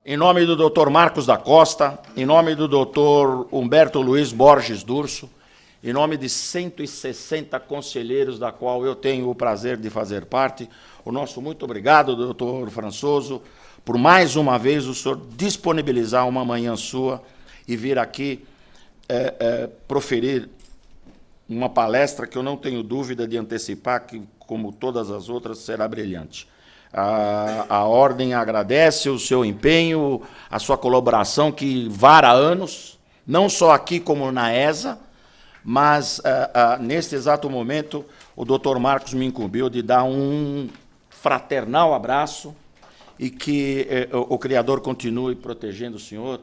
Em nome do Dr. Marcos da Costa, em nome do Dr. Humberto Luiz Borges Durso, em nome de 160 conselheiros, da qual eu tenho o prazer de fazer parte, o nosso muito obrigado, doutor Françoso, por mais uma vez o senhor disponibilizar uma manhã sua e vir aqui proferir uma palestra que eu não tenho dúvida de antecipar, que, como todas as outras, será brilhante. A Ordem agradece o seu empenho, a sua colaboração, que vara anos, não só aqui como na ESA, mas, neste exato momento, o doutor Marcos me incumbiu de dar um fraternal abraço e que o Criador continue protegendo o senhor,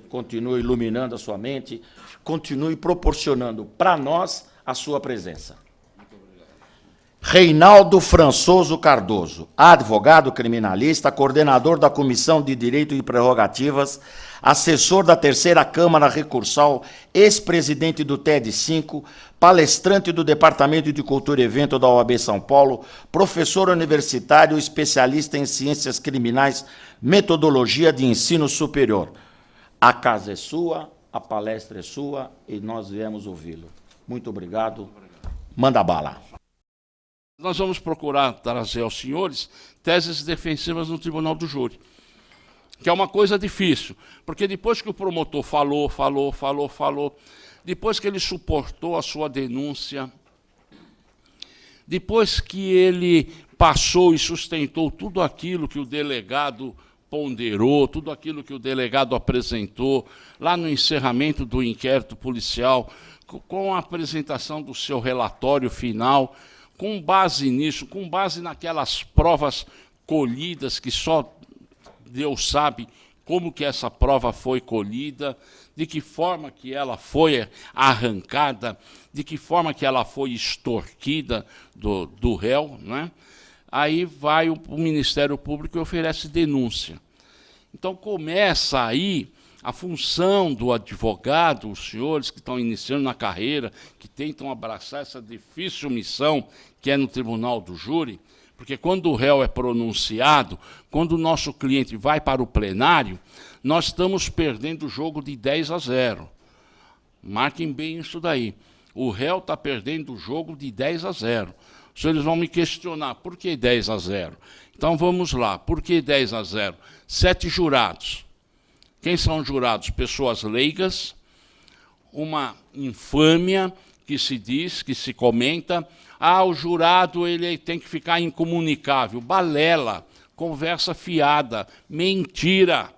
continue iluminando a sua mente, continue proporcionando para nós a sua presença. Reinaldo Françoso Cardoso, advogado criminalista, coordenador da Comissão de Direito e Prerrogativas, assessor da Terceira Câmara Recursal, ex-presidente do TED5, palestrante do Departamento de Cultura e Evento da OAB São Paulo, professor universitário, especialista em ciências criminais, metodologia de ensino superior. A casa é sua, a palestra é sua e nós viemos ouvi-lo. Muito obrigado. Manda bala. Nós vamos procurar trazer aos senhores teses defensivas no tribunal do júri, que é uma coisa difícil, porque depois que o promotor falou, depois que ele suportou a sua denúncia, depois que ele passou e sustentou tudo aquilo que o delegado ponderou, tudo aquilo que o delegado apresentou, lá no encerramento do inquérito policial, com a apresentação do seu relatório final, com base nisso, com base naquelas provas colhidas, que só Deus sabe como que essa prova foi colhida, de que forma que ela foi arrancada, de que forma que ela foi extorquida do réu, né? Aí vai o Ministério Público e oferece denúncia. Então começa aí a função do advogado, os senhores que estão iniciando na carreira, que tentam abraçar essa difícil missão que é no tribunal do júri, porque quando o réu é pronunciado, quando o nosso cliente vai para o plenário, nós estamos perdendo o jogo de 10-0. Marquem bem isso daí. O réu está perdendo o jogo de 10-0. Os senhores vão me questionar, por que 10-0? Então vamos lá, por que 10-0? 7 jurados. Quem são jurados? Pessoas leigas, uma infâmia que se diz, que se comenta, o jurado ele tem que ficar incomunicável. Balela, conversa fiada, mentira.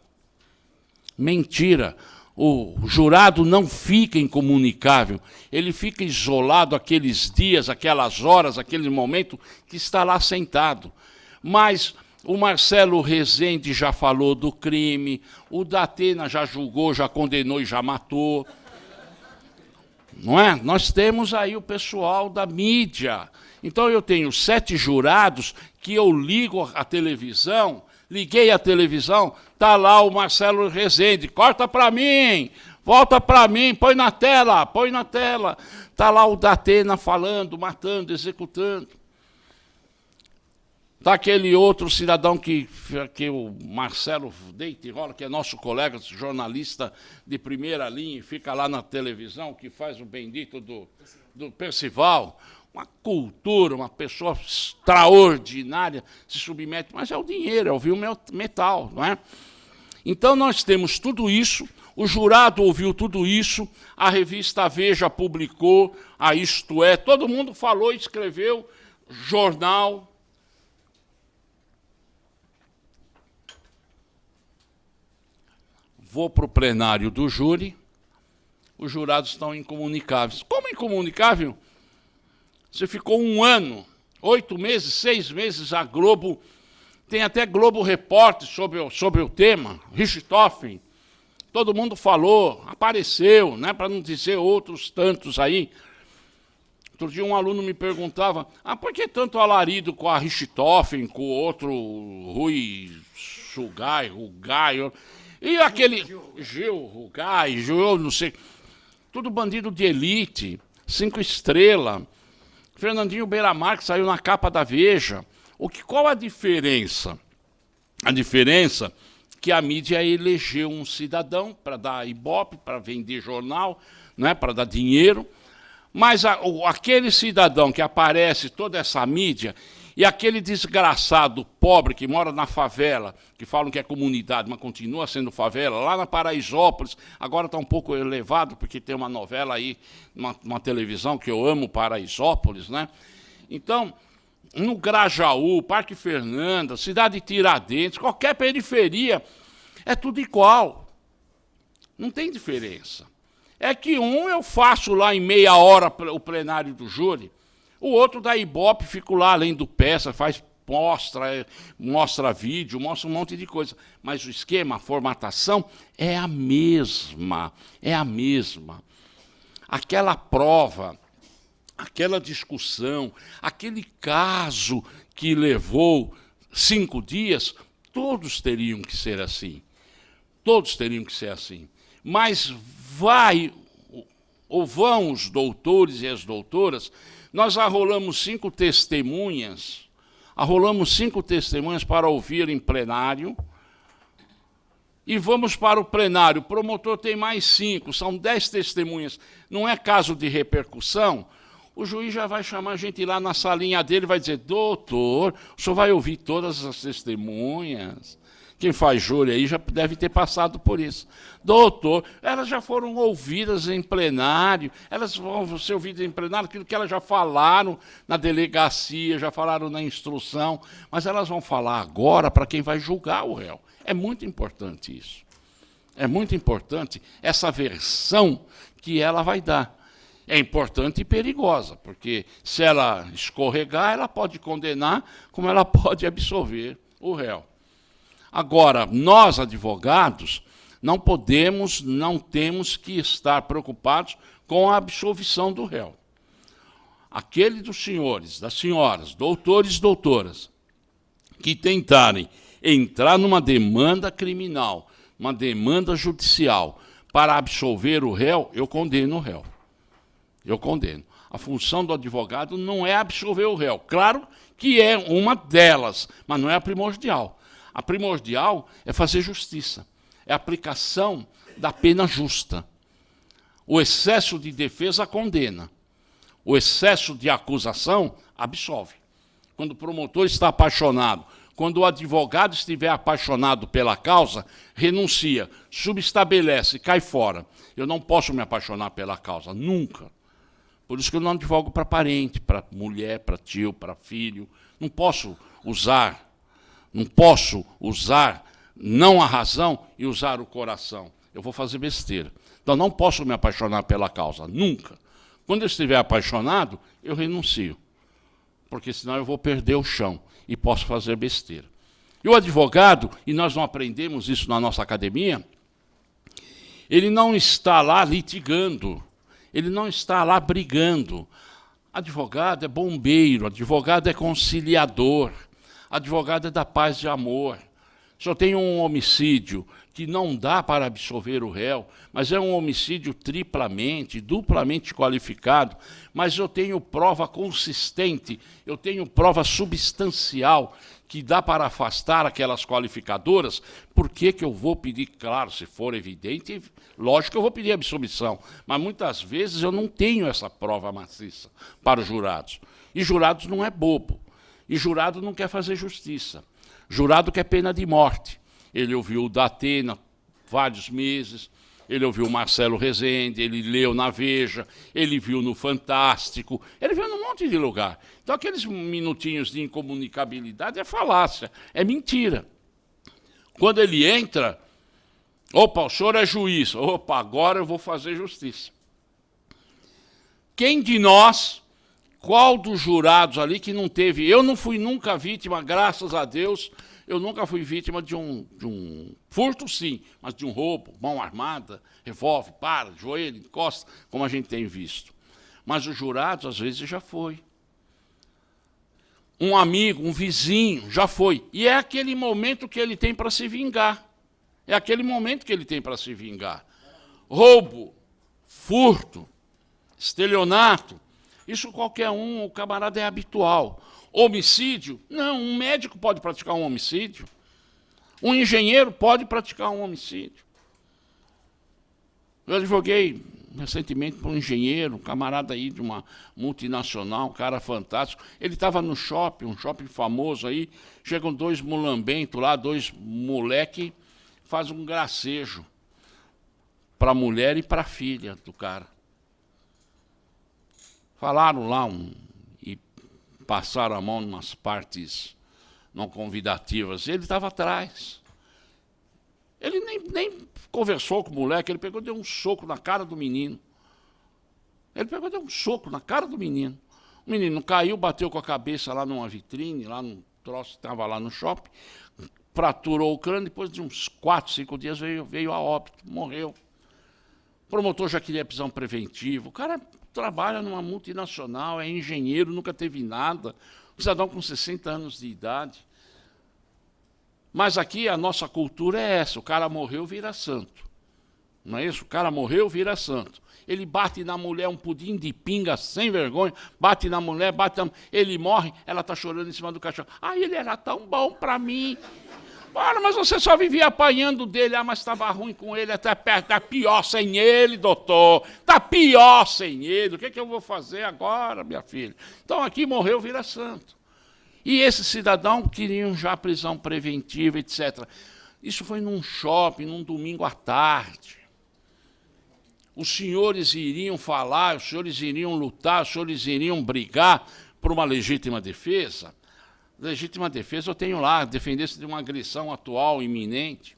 Mentira. O jurado não fica incomunicável, ele fica isolado aqueles dias, aquelas horas, aquele momento que está lá sentado. Mas o Marcelo Rezende já falou do crime, o Datena já julgou, já condenou e já matou. Não é? Nós temos aí o pessoal da mídia. Então eu tenho 7 jurados que eu ligo a televisão, liguei a televisão, está lá o Marcelo Rezende, corta para mim, volta para mim, põe na tela. Está lá o Datena falando, matando, executando. Está aquele outro cidadão que o Marcelo deita e rola, que é nosso colega, jornalista de primeira linha, fica lá na televisão, que faz o bendito do Percival. Uma cultura, uma pessoa extraordinária, se submete, mas é o dinheiro, é o vil metal, não é? Então nós temos tudo isso, o jurado ouviu tudo isso, a revista Veja publicou, a Isto É, todo mundo falou, escreveu, jornal. Vou para o plenário do júri, os jurados estão incomunicáveis. Como incomunicável? Você ficou 1 ano, 8 meses, 6 meses, a Globo, tem até Globo Repórter sobre o tema, Richthofen, todo mundo falou, apareceu, né, para não dizer outros tantos aí. Outro dia um aluno me perguntava, por que tanto alarido com a Richthofen, com o outro Rui Rugai, e aquele Gil Rugai, não sei, tudo bandido de elite, 5 estrelas, Fernandinho Beiramar, que saiu na capa da Veja. Qual a diferença? A diferença que a mídia elegeu um cidadão para dar ibope, para vender jornal, né, para dar dinheiro, mas aquele cidadão que aparece, toda essa mídia, e aquele desgraçado pobre que mora na favela, que falam que é comunidade, mas continua sendo favela, lá na Paraisópolis, agora está um pouco elevado, porque tem uma novela aí, uma televisão, que eu amo, Paraisópolis, né? Então, no Grajaú, Parque Fernanda, Cidade de Tiradentes, qualquer periferia, é tudo igual. Não tem diferença. É que um eu faço lá em meia hora o plenário do júri, o outro da Ibope, fico lá além do peça, faz mostra vídeo, mostra um monte de coisa. Mas o esquema, a formatação é a mesma, é a mesma. Aquela prova, aquela discussão, aquele caso que levou 5 dias, todos teriam que ser assim. Todos teriam que ser assim. Mas vão os doutores e as doutoras. Nós arrolamos 5 testemunhas, para ouvir em plenário, e vamos para o plenário. O promotor tem mais 5, são 10 testemunhas. Não é caso de repercussão, o juiz já vai chamar a gente lá na salinha dele e vai dizer: doutor, o senhor vai ouvir todas as testemunhas? Quem faz júri aí já deve ter passado por isso. Doutor, elas já foram ouvidas em plenário, elas vão ser ouvidas em plenário, aquilo que elas já falaram na delegacia, já falaram na instrução, mas elas vão falar agora para quem vai julgar o réu. É muito importante isso. É muito importante essa versão que ela vai dar. É importante e perigosa, porque se ela escorregar, ela pode condenar, como ela pode absolver o réu. Agora, nós, advogados, não temos que estar preocupados com a absolvição do réu. Aquele dos senhores, das senhoras, doutores e doutoras, que tentarem entrar numa demanda criminal, uma demanda judicial, para absolver o réu, eu condeno o réu. Eu condeno. A função do advogado não é absolver o réu. Claro que é uma delas, mas não é a primordial. A primordial é fazer justiça, é a aplicação da pena justa. O excesso de defesa condena, o excesso de acusação absolve. Quando o promotor está apaixonado, quando o advogado estiver apaixonado pela causa, renuncia, subestabelece, cai fora. Eu não posso me apaixonar pela causa, nunca. Por isso que eu não advogo para parente, para mulher, para tio, para filho. Não posso usar não a razão e usar o coração. Eu vou fazer besteira. Então, não posso me apaixonar pela causa, nunca. Quando eu estiver apaixonado, eu renuncio. Porque senão eu vou perder o chão e posso fazer besteira. E o advogado, e nós não aprendemos isso na nossa academia, ele não está lá litigando, ele não está lá brigando. Advogado é bombeiro, advogado é conciliador, advogado é da paz de amor. Se eu tenho um homicídio que não dá para absolver o réu, mas é um homicídio triplamente, duplamente qualificado, mas eu tenho prova consistente, eu tenho prova substancial que dá para afastar aquelas qualificadoras, por que eu vou pedir? Claro, se for evidente, lógico que eu vou pedir absolvição, mas muitas vezes eu não tenho essa prova maciça para os jurados. E jurados não é bobo. E jurado não quer fazer justiça. Jurado quer pena de morte. Ele ouviu o Datena vários meses, ele ouviu o Marcelo Rezende, ele leu na Veja, ele viu no Fantástico, ele viu num monte de lugar. Então, aqueles minutinhos de incomunicabilidade é falácia, é mentira. Quando ele entra, opa, o senhor é juiz, opa, agora eu vou fazer justiça. Quem de nós, qual dos jurados ali que não teve... Eu não fui nunca vítima, graças a Deus, eu nunca fui vítima de um furto, sim, mas de um roubo, mão armada, revólver, para, joelho, encosta, como a gente tem visto. Mas os jurados, às vezes, já foi. Um amigo, um vizinho, já foi. E é aquele momento que ele tem para se vingar. É aquele momento que ele tem para se vingar. Roubo, furto, estelionato, isso qualquer um, o camarada é habitual. Homicídio? Não, um médico pode praticar um homicídio. Um engenheiro pode praticar um homicídio. Eu advoguei recentemente para um engenheiro, um camarada aí de uma multinacional, um cara fantástico. Ele estava no shopping, um shopping famoso aí, chegam dois mulambentos lá, dois moleque, faz um gracejo para a mulher e para a filha do cara. Falaram lá e passaram a mão em umas partes não convidativas. Ele estava atrás. Ele nem conversou com o moleque, ele pegou e deu um soco na cara do menino. Ele pegou e deu um soco na cara do menino. O menino caiu, bateu com a cabeça lá numa vitrine, lá num troço que estava lá no shopping, fraturou o crânio, depois de uns 4, 5 dias veio a óbito, morreu. O promotor já queria prisão preventiva. O cara trabalha numa multinacional, é engenheiro, nunca teve nada. Um cidadão com 60 anos de idade. Mas aqui a nossa cultura é essa, o cara morreu, vira santo. Não é isso? O cara morreu, vira santo. Ele bate na mulher, um pudim de pinga, sem vergonha, bate na mulher, ele morre, ela está chorando em cima do caixão. Ah, ele era tão bom para mim. Ora, mas você só vivia apanhando dele, mas estava ruim com ele, até perto, está pior sem ele, doutor. Está pior sem ele, o que eu vou fazer agora, minha filha? Então aqui morreu, vira santo. E esse cidadão queriam já prisão preventiva, etc. Isso foi num shopping, num domingo à tarde. Os senhores iriam falar, os senhores iriam lutar, os senhores iriam brigar por uma legítima defesa. Legítima defesa eu tenho lá, defender-se de uma agressão atual, iminente.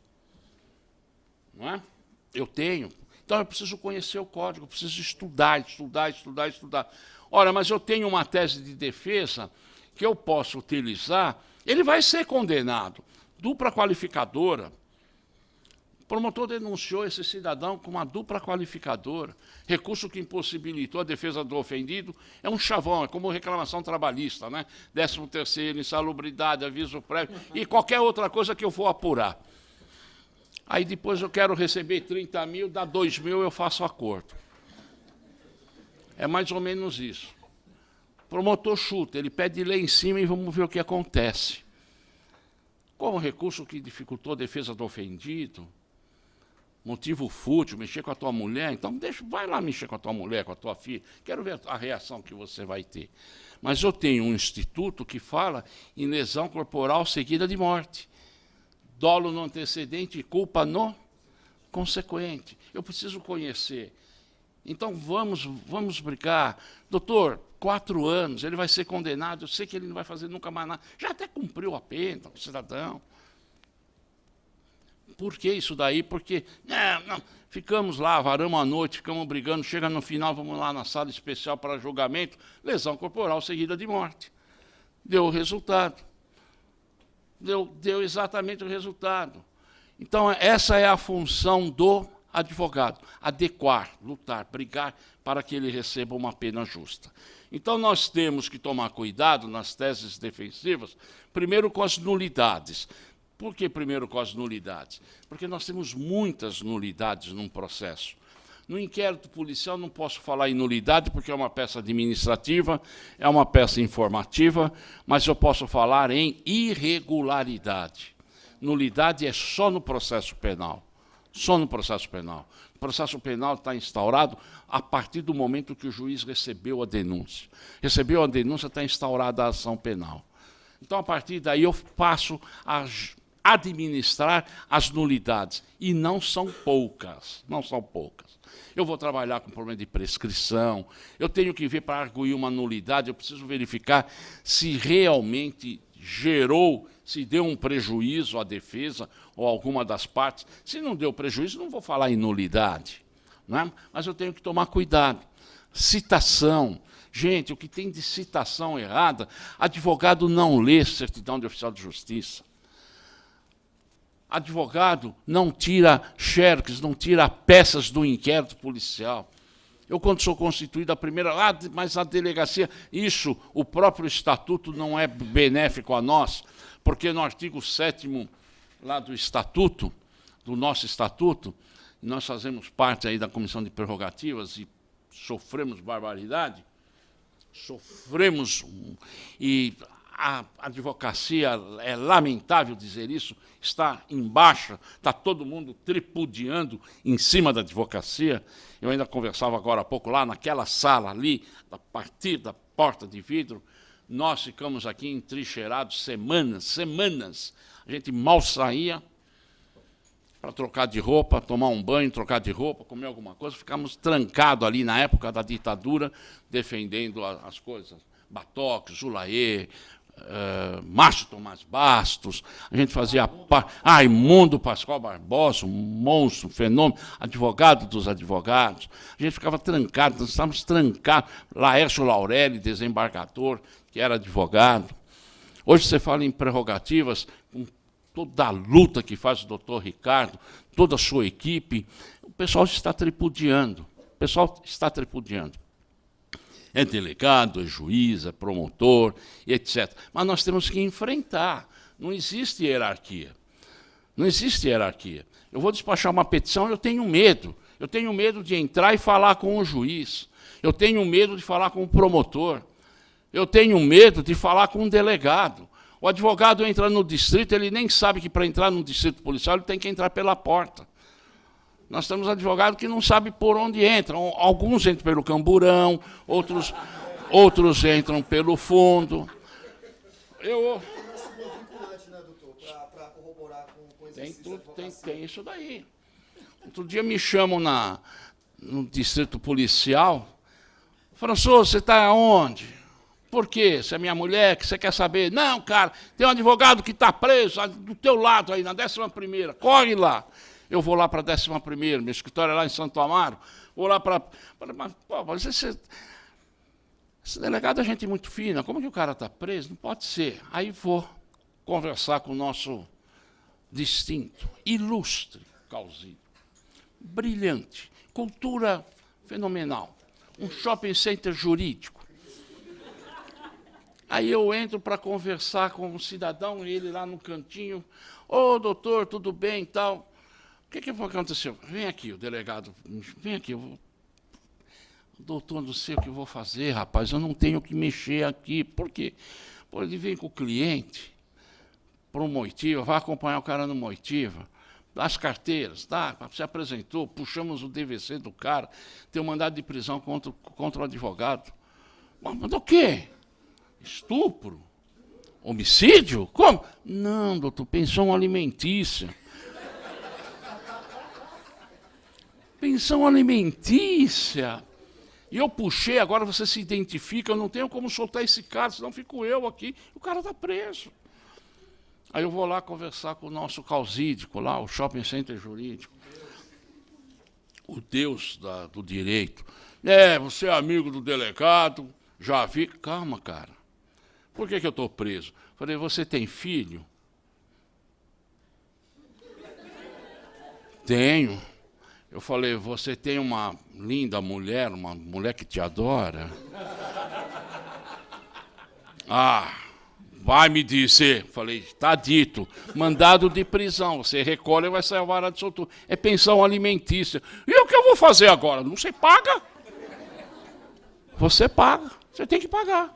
Não é? Eu tenho. Então eu preciso conhecer o código, eu preciso estudar. Ora, mas eu tenho uma tese de defesa que eu posso utilizar, ele vai ser condenado. Dupla qualificadora. O promotor denunciou esse cidadão com uma dupla qualificadora. Recurso que impossibilitou a defesa do ofendido é um chavão, é como reclamação trabalhista, né? 13º, insalubridade, aviso prévio e qualquer outra coisa que eu for apurar. Aí depois eu quero receber 30 mil, dá 2 mil, eu faço acordo. É mais ou menos isso. O promotor chuta, ele pede lei em cima e vamos ver o que acontece. Como recurso que dificultou a defesa do ofendido, motivo fútil, mexer com a tua mulher, então vai lá mexer com a tua mulher, com a tua filha, quero ver a reação que você vai ter. Mas eu tenho um instituto que fala em lesão corporal seguida de morte, dolo no antecedente e culpa no consequente. Eu preciso conhecer. Então vamos brigar. Doutor, 4 anos, ele vai ser condenado, eu sei que ele não vai fazer nunca mais nada. Já até cumpriu a pena, o cidadão. Por que isso daí? Porque não, ficamos lá, varamos a noite, ficamos brigando, chega no final, vamos lá na sala especial para julgamento, lesão corporal seguida de morte. Deu o resultado. Deu exatamente o resultado. Então, essa é a função do advogado, adequar, lutar, brigar para que ele receba uma pena justa. Então, nós temos que tomar cuidado nas teses defensivas, primeiro com as nulidades. Por que primeiro com as nulidades? Porque nós temos muitas nulidades num processo. No inquérito policial não posso falar em nulidade, porque é uma peça administrativa, é uma peça informativa, mas eu posso falar em irregularidade. Nulidade é só no processo penal. Só no processo penal. O processo penal está instaurado a partir do momento que o juiz recebeu a denúncia. Recebeu a denúncia, está instaurada a ação penal. Então, a partir daí, eu passo a administrar as nulidades. E não são poucas, não são poucas. Eu vou trabalhar com problema de prescrição, eu tenho que ver para arguir uma nulidade, eu preciso verificar se realmente gerou, se deu um prejuízo à defesa ou alguma das partes. Se não deu prejuízo, não vou falar em nulidade, não é? Mas eu tenho que tomar cuidado. Citação. Gente, o que tem de citação errada, advogado não lê certidão de oficial de justiça. Advogado não tira xerox, não tira peças do inquérito policial. Eu, quando sou constituído, a primeira... mas a delegacia... Isso, o próprio estatuto não é benéfico a nós, porque no artigo 7º lá do estatuto, do nosso estatuto, nós fazemos parte aí da Comissão de Prerrogativas e sofremos barbaridade, sofremos... E a advocacia, é lamentável dizer isso, está em baixa, está todo mundo tripudiando em cima da advocacia. Eu ainda conversava agora há pouco lá naquela sala ali, a partir da porta de vidro, nós ficamos aqui entrincheirados semanas. A gente mal saía para trocar de roupa, tomar um banho, trocar de roupa, comer alguma coisa, ficamos trancados ali na época da ditadura, defendendo as coisas. Batoque, Zulaê, Márcio Tomás Bastos, a gente fazia Raimundo Pascoal Barbosa, um monstro, um fenômeno, advogado dos advogados. A gente ficava trancado, nós estávamos trancados. Laércio Laurelli, desembargador, que era advogado. Hoje você fala em prerrogativas, com toda a luta que faz o doutor Ricardo, toda a sua equipe, o pessoal está tripudiando. É delegado, é juiz, é promotor, etc. Mas nós temos que enfrentar. Não existe hierarquia. Não existe hierarquia. Eu vou despachar uma petição, eu tenho medo. Eu tenho medo de entrar e falar com o juiz. Eu tenho medo de falar com o promotor. Eu tenho medo de falar com um delegado. O advogado entra no distrito, ele nem sabe que para entrar no distrito policial ele tem que entrar pela porta. Nós temos advogados que não sabem por onde entram. Alguns entram pelo camburão, outros entram pelo fundo. Tem isso daí. Outro dia me chamam no distrito policial. François, você está aonde? Por quê? Você é minha mulher, que você quer saber? Não, cara, tem um advogado que está preso do teu lado aí, na 11ª. Corre lá. Eu vou lá para a 11ª, meu escritório é lá em Santo Amaro. Vou lá para... Mas esse delegado é gente muito fina, como que o cara está preso? Não pode ser. Aí vou conversar com o nosso distinto, ilustre Calzito. Brilhante, cultura fenomenal, um shopping center jurídico. Aí eu entro para conversar com um cidadão, ele lá no cantinho. Ô, doutor, tudo bem e tal? O que aconteceu? Vem aqui, o delegado, vem aqui. Doutor, não sei o que eu vou fazer, rapaz, eu não tenho que mexer aqui. Por quê? Pô, ele vem com o cliente para um Moitiva, vai acompanhar o cara no Moitiva, dá as carteiras, tá? Se apresentou, puxamos o DVC do cara, tem um mandado de prisão contra o advogado. Mas do quê? Estupro? Homicídio? Como? Não, doutor, pensão alimentícia. Pensão alimentícia. E eu puxei, agora você se identifica, eu não tenho como soltar esse cara, senão fico eu aqui. O cara está preso. Aí eu vou lá conversar com o nosso causídico, lá, o shopping center jurídico. O Deus do direito. Você é amigo do delegado, já vi. Calma, cara. Por que eu estou preso? Falei, você tem filho? Tenho. Eu falei, você tem uma linda mulher, uma mulher que te adora? Vai me dizer. Falei, está dito, mandado de prisão, você recolhe e vai sair a vara de soltura. É pensão alimentícia. E o que eu vou fazer agora? Não, você paga? Você paga, você tem que pagar.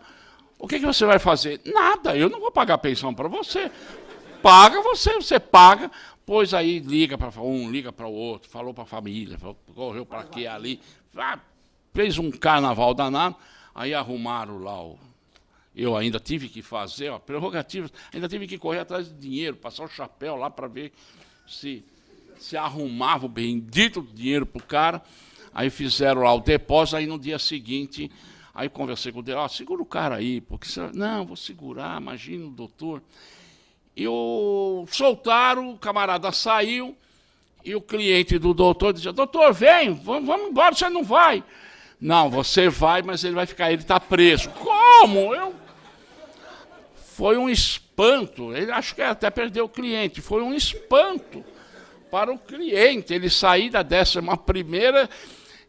O que você vai fazer? Nada, eu não vou pagar pensão para você. Paga você paga. Pois aí liga para um, liga para o outro, falou para a família, correu para aqui, ali, fez um carnaval danado, aí arrumaram lá eu ainda tive que fazer, prerrogativas, ainda tive que correr atrás de dinheiro, passar o chapéu lá para ver se arrumava o bendito dinheiro para o cara, aí fizeram lá o depósito, aí no dia seguinte, aí conversei com o delegado, segura o cara aí, porque não, vou segurar, imagina o doutor. Soltaram, o camarada saiu, e o cliente do doutor dizia, doutor, vem, vamos embora, você não vai. Não, você vai, mas ele vai ficar, ele está preso. Como? Foi um espanto, ele acho que até perdeu o cliente, foi um espanto para o cliente, ele sair da 11ª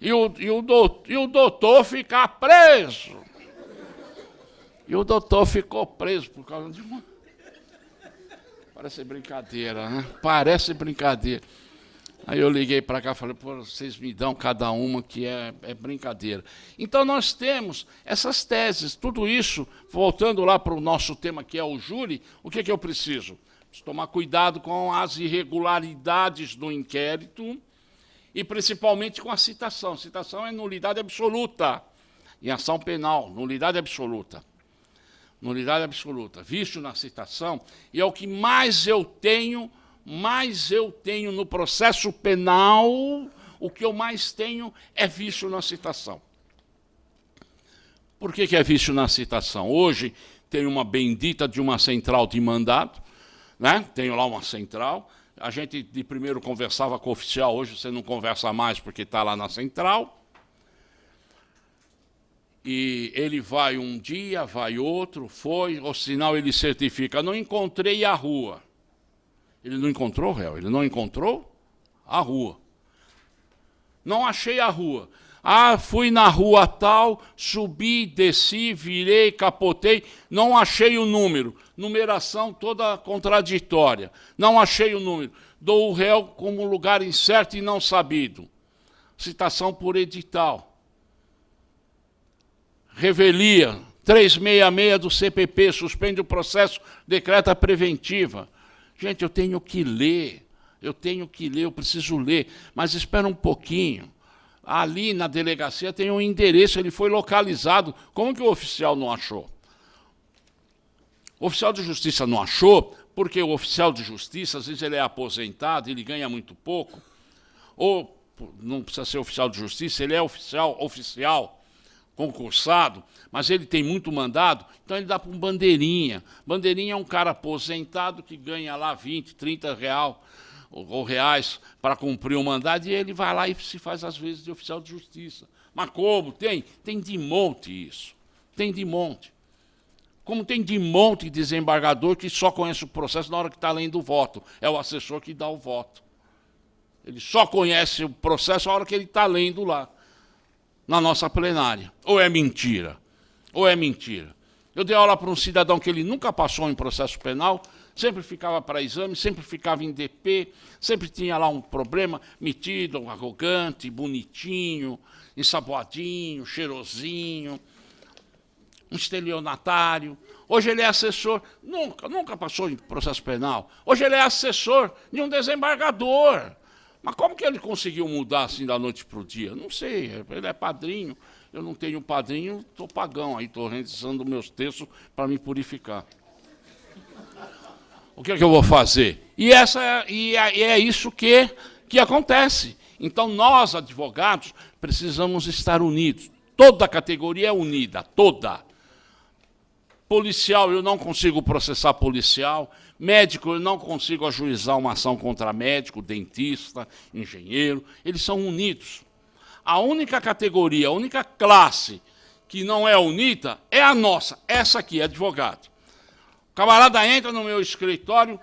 e o doutor ficar preso. E o doutor ficou preso por causa de Parece brincadeira, né? Parece brincadeira. Aí eu liguei para cá e falei, pô, vocês me dão cada uma que é brincadeira. Então nós temos essas teses, tudo isso, voltando lá para o nosso tema que é o júri, o que eu preciso? Preciso tomar cuidado com as irregularidades do inquérito e principalmente com a citação. Citação é nulidade absoluta em ação penal, nulidade absoluta. Nulidade absoluta, vício na citação, e é o que mais eu tenho no processo penal, o que eu mais tenho é vício na citação. Por que é vício na citação? Hoje tem uma bendita de uma central de mandado, né? Tenho lá uma central, a gente de primeiro conversava com o oficial, hoje você não conversa mais porque está lá na central, e ele vai um dia, vai outro, foi, ou sinal ele certifica, não encontrei a rua. Ele não encontrou, réu? Ele não encontrou a rua. Não achei a rua. Ah, fui na rua tal, subi, desci, virei, capotei, não achei o número. Numeração toda contraditória. Não achei o número. Dou o réu como lugar incerto e não sabido. Citação por edital. Revelia 366 do CPP, suspende o processo, decreta preventiva. Gente, eu tenho que ler, eu preciso ler, mas espera um pouquinho. Ali na delegacia tem um endereço, ele foi localizado. Como que o oficial não achou? O oficial de justiça não achou, porque o oficial de justiça, às vezes ele é aposentado, ele ganha muito pouco, ou não precisa ser oficial de justiça, ele é oficial, concursado, mas ele tem muito mandado, então ele dá para um bandeirinha. Bandeirinha é um cara aposentado que ganha lá 20, 30 reais para cumprir o mandado, e ele vai lá e se faz, às vezes, de oficial de justiça. Mas como? Tem de monte isso. Tem de monte. Como tem de monte desembargador que só conhece o processo na hora que está lendo o voto. É o assessor que dá o voto. Ele só conhece o processo na hora que ele está lendo lá, na nossa plenária. Ou é mentira? Ou é mentira? Eu dei aula para um cidadão que ele nunca passou em processo penal, sempre ficava para exame, sempre ficava em DP, sempre tinha lá um problema, metido, arrogante, bonitinho, ensaboadinho, cheirosinho, um estelionatário. Hoje ele é assessor, nunca passou em processo penal. Hoje ele é assessor de um desembargador. Mas como que ele conseguiu mudar assim da noite para o dia? Não sei, ele é padrinho, eu não tenho padrinho, estou pagão, aí estou realizando meus textos para me purificar. O que é que eu vou fazer? E é isso que acontece. Então nós, advogados, precisamos estar unidos. Toda a categoria é unida, toda. Policial, eu não consigo processar policial. Médico, eu não consigo ajuizar uma ação contra médico, dentista, engenheiro. Eles são unidos. A única categoria, a única classe que não é unida é a nossa. Essa aqui, advogado. O camarada entra no meu escritório...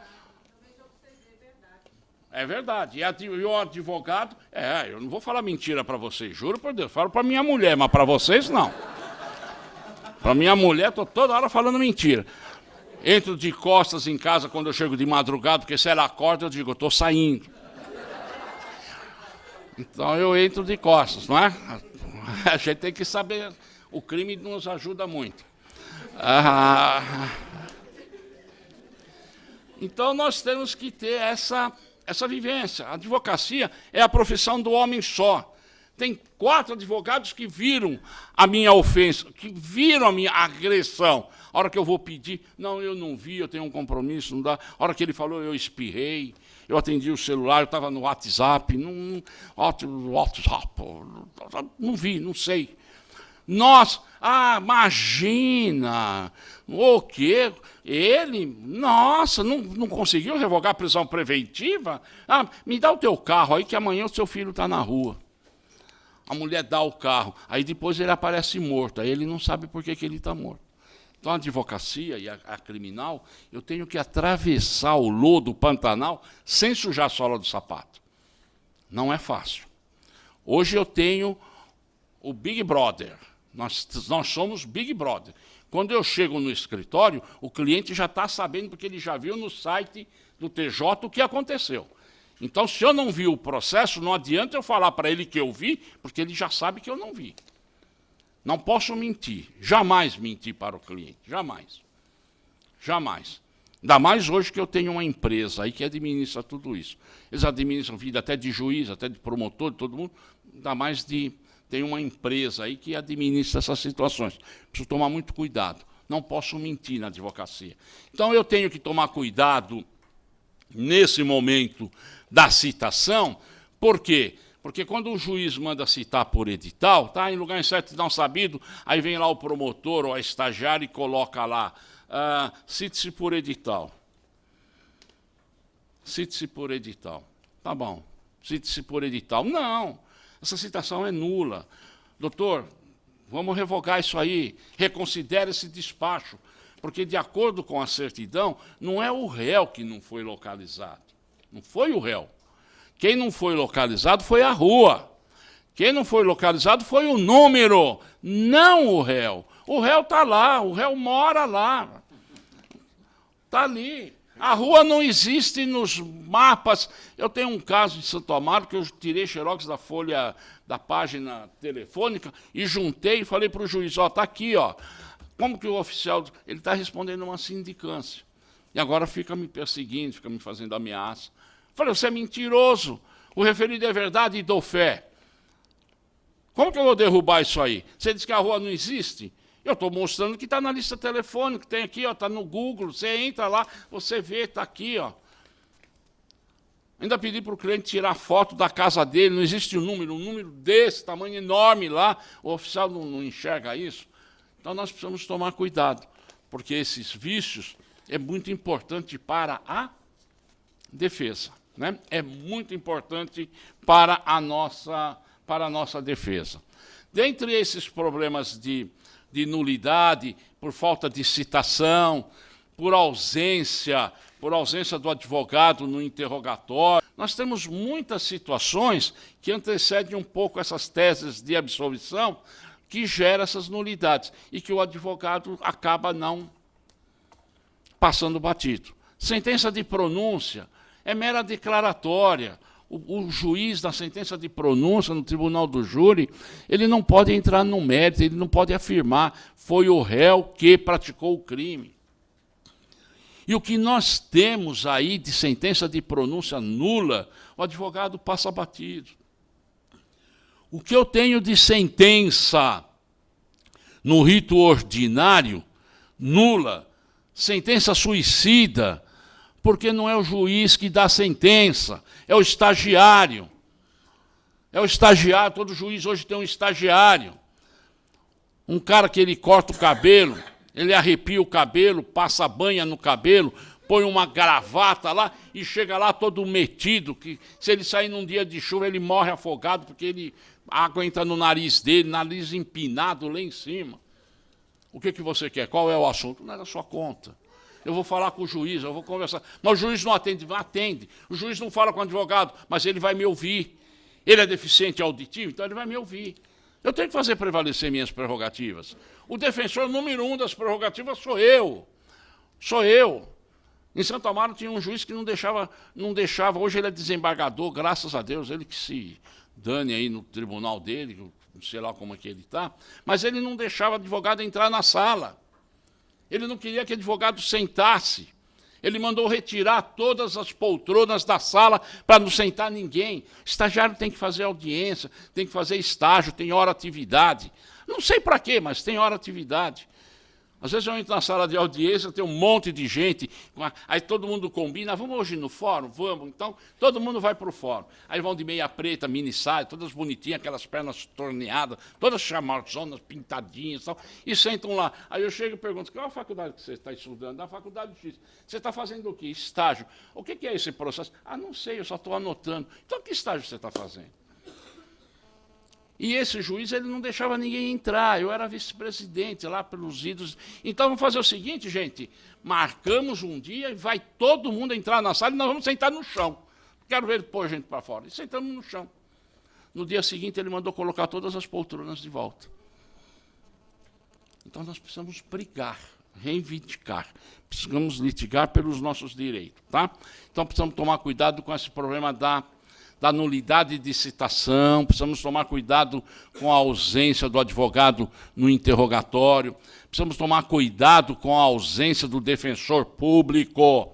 É verdade. E o advogado... eu não vou falar mentira para vocês, juro por Deus. Falo para minha mulher, mas para vocês, não. Para minha mulher, estou toda hora falando mentira. Entro de costas em casa quando eu chego de madrugada, porque se ela acorda, eu digo, eu estou saindo. Então eu entro de costas, não é? A gente tem que saber, o crime nos ajuda muito. Então nós temos que ter essa vivência. A advocacia é a profissão do homem só. Tem 4 advogados que viram a minha ofensa, que viram a minha agressão. A hora que eu vou pedir, não, eu não vi, eu tenho um compromisso, não dá. A hora que ele falou, eu espirrei, eu atendi o celular, eu estava no WhatsApp, não vi, não sei. Nós, imagina, o quê? Ele, nossa, não conseguiu revogar a prisão preventiva? Me dá o teu carro aí que amanhã o seu filho está na rua. A mulher dá o carro, aí depois ele aparece morto, aí ele não sabe por que ele está morto. Então a advocacia e a criminal, eu tenho que atravessar o lodo Pantanal sem sujar a sola do sapato. Não é fácil. Hoje eu tenho o Big Brother, nós somos Big Brother. Quando eu chego no escritório, o cliente já está sabendo, porque ele já viu no site do TJ o que aconteceu. Então, se eu não vi o processo, não adianta eu falar para ele que eu vi, porque ele já sabe que eu não vi. Não posso mentir, jamais mentir para o cliente, jamais. Jamais. Ainda mais hoje que eu tenho uma empresa aí que administra tudo isso. Eles administram vida até de juiz, até de promotor, de todo mundo, ainda mais de... Tem uma empresa aí que administra essas situações. Preciso tomar muito cuidado. Não posso mentir na advocacia. Então, eu tenho que tomar cuidado nesse momento da citação. Por quê? Porque quando o juiz manda citar por edital, tá em lugar incerto e não sabido, aí vem lá o promotor ou a estagiária e coloca lá, cite-se por edital. Cite-se por edital. Tá bom, cite-se por edital. Não, essa citação é nula. Doutor, vamos revogar isso aí, reconsidere esse despacho, porque, de acordo com a certidão, não é o réu que não foi localizado. Não foi o réu. Quem não foi localizado foi a rua. Quem não foi localizado foi o número, não o réu. O réu está lá, o réu mora lá. Está ali. A rua não existe nos mapas. Eu tenho um caso de Santo Amaro que eu tirei xerox da folha da página telefônica e juntei e falei para o juiz, ó, está aqui, ó. Como que o oficial... Ele está respondendo uma sindicância. E agora fica me perseguindo, fica me fazendo ameaça. Falei, você é mentiroso, o referido é verdade e dou fé. Como que eu vou derrubar isso aí? Você diz que a rua não existe? Eu estou mostrando que está na lista telefônica, tem aqui, está no Google, você entra lá, você vê, está aqui. Ó. Ainda pedi para o cliente tirar foto da casa dele, não existe um número desse tamanho enorme lá, o oficial não enxerga isso. Então nós precisamos tomar cuidado, porque esses vícios é muito importante para a defesa. Né? É muito importante para a nossa defesa. Dentre esses problemas de nulidade, por falta de citação, por ausência do advogado no interrogatório, nós temos muitas situações que antecedem um pouco essas teses de absolvição que geram essas nulidades e que o advogado acaba não passando batido. Sentença de pronúncia é mera declaratória. O juiz, na sentença de pronúncia, no tribunal do júri, ele não pode entrar no mérito, ele não pode afirmar foi o réu que praticou o crime. E o que nós temos aí de sentença de pronúncia nula, o advogado passa batido. O que eu tenho de sentença no rito ordinário, nula, sentença suicida, porque não é o juiz que dá a sentença, é o estagiário. É o estagiário, todo juiz hoje tem um estagiário. Um cara que ele corta o cabelo, ele arrepia o cabelo, passa banha no cabelo, põe uma gravata lá e chega lá todo metido, que se ele sair num dia de chuva, ele morre afogado, porque a água entra no nariz dele, nariz empinado lá em cima. O que você quer? Qual é o assunto? Não é da sua conta. Eu vou falar com o juiz, eu vou conversar. Mas o juiz não atende, não atende. O juiz não fala com o advogado, mas ele vai me ouvir. Ele é deficiente auditivo, então ele vai me ouvir. Eu tenho que fazer prevalecer minhas prerrogativas. O defensor número 1 das prerrogativas sou eu. Sou eu. Em Santo Amaro tinha um juiz que não deixava, hoje ele é desembargador, graças a Deus, ele que se dane aí no tribunal dele, não sei lá como é que ele está, mas ele não deixava o advogado entrar na sala. Ele não queria que o advogado sentasse. Ele mandou retirar todas as poltronas da sala para não sentar ninguém. Estagiário tem que fazer audiência, tem que fazer estágio, tem hora atividade. Não sei para quê, mas tem hora atividade. Às vezes eu entro na sala de audiência, tem um monte de gente, aí todo mundo combina, vamos hoje no fórum? Vamos. Então, todo mundo vai para o fórum. Aí vão de meia preta, mini saia, todas bonitinhas, aquelas pernas torneadas, todas chamazonas, pintadinhas e tal, e sentam lá. Aí eu chego e pergunto, qual é a faculdade que você está estudando? Na faculdade X. Você está fazendo o quê? Estágio. O que é esse processo? Ah, não sei, eu só estou anotando. Então, que estágio você está fazendo? E esse juiz ele não deixava ninguém entrar, eu era vice-presidente lá pelos idos. Então vamos fazer o seguinte, gente, marcamos um dia e vai todo mundo entrar na sala e nós vamos sentar no chão. Quero ver ele pôr a gente para fora. E sentamos no chão. No dia seguinte ele mandou colocar todas as poltronas de volta. Então nós precisamos brigar reivindicar. Precisamos litigar pelos nossos direitos. Tá? Então, precisamos tomar cuidado com esse problema da nulidade de citação, precisamos tomar cuidado com a ausência do advogado no interrogatório, precisamos tomar cuidado com a ausência do defensor público.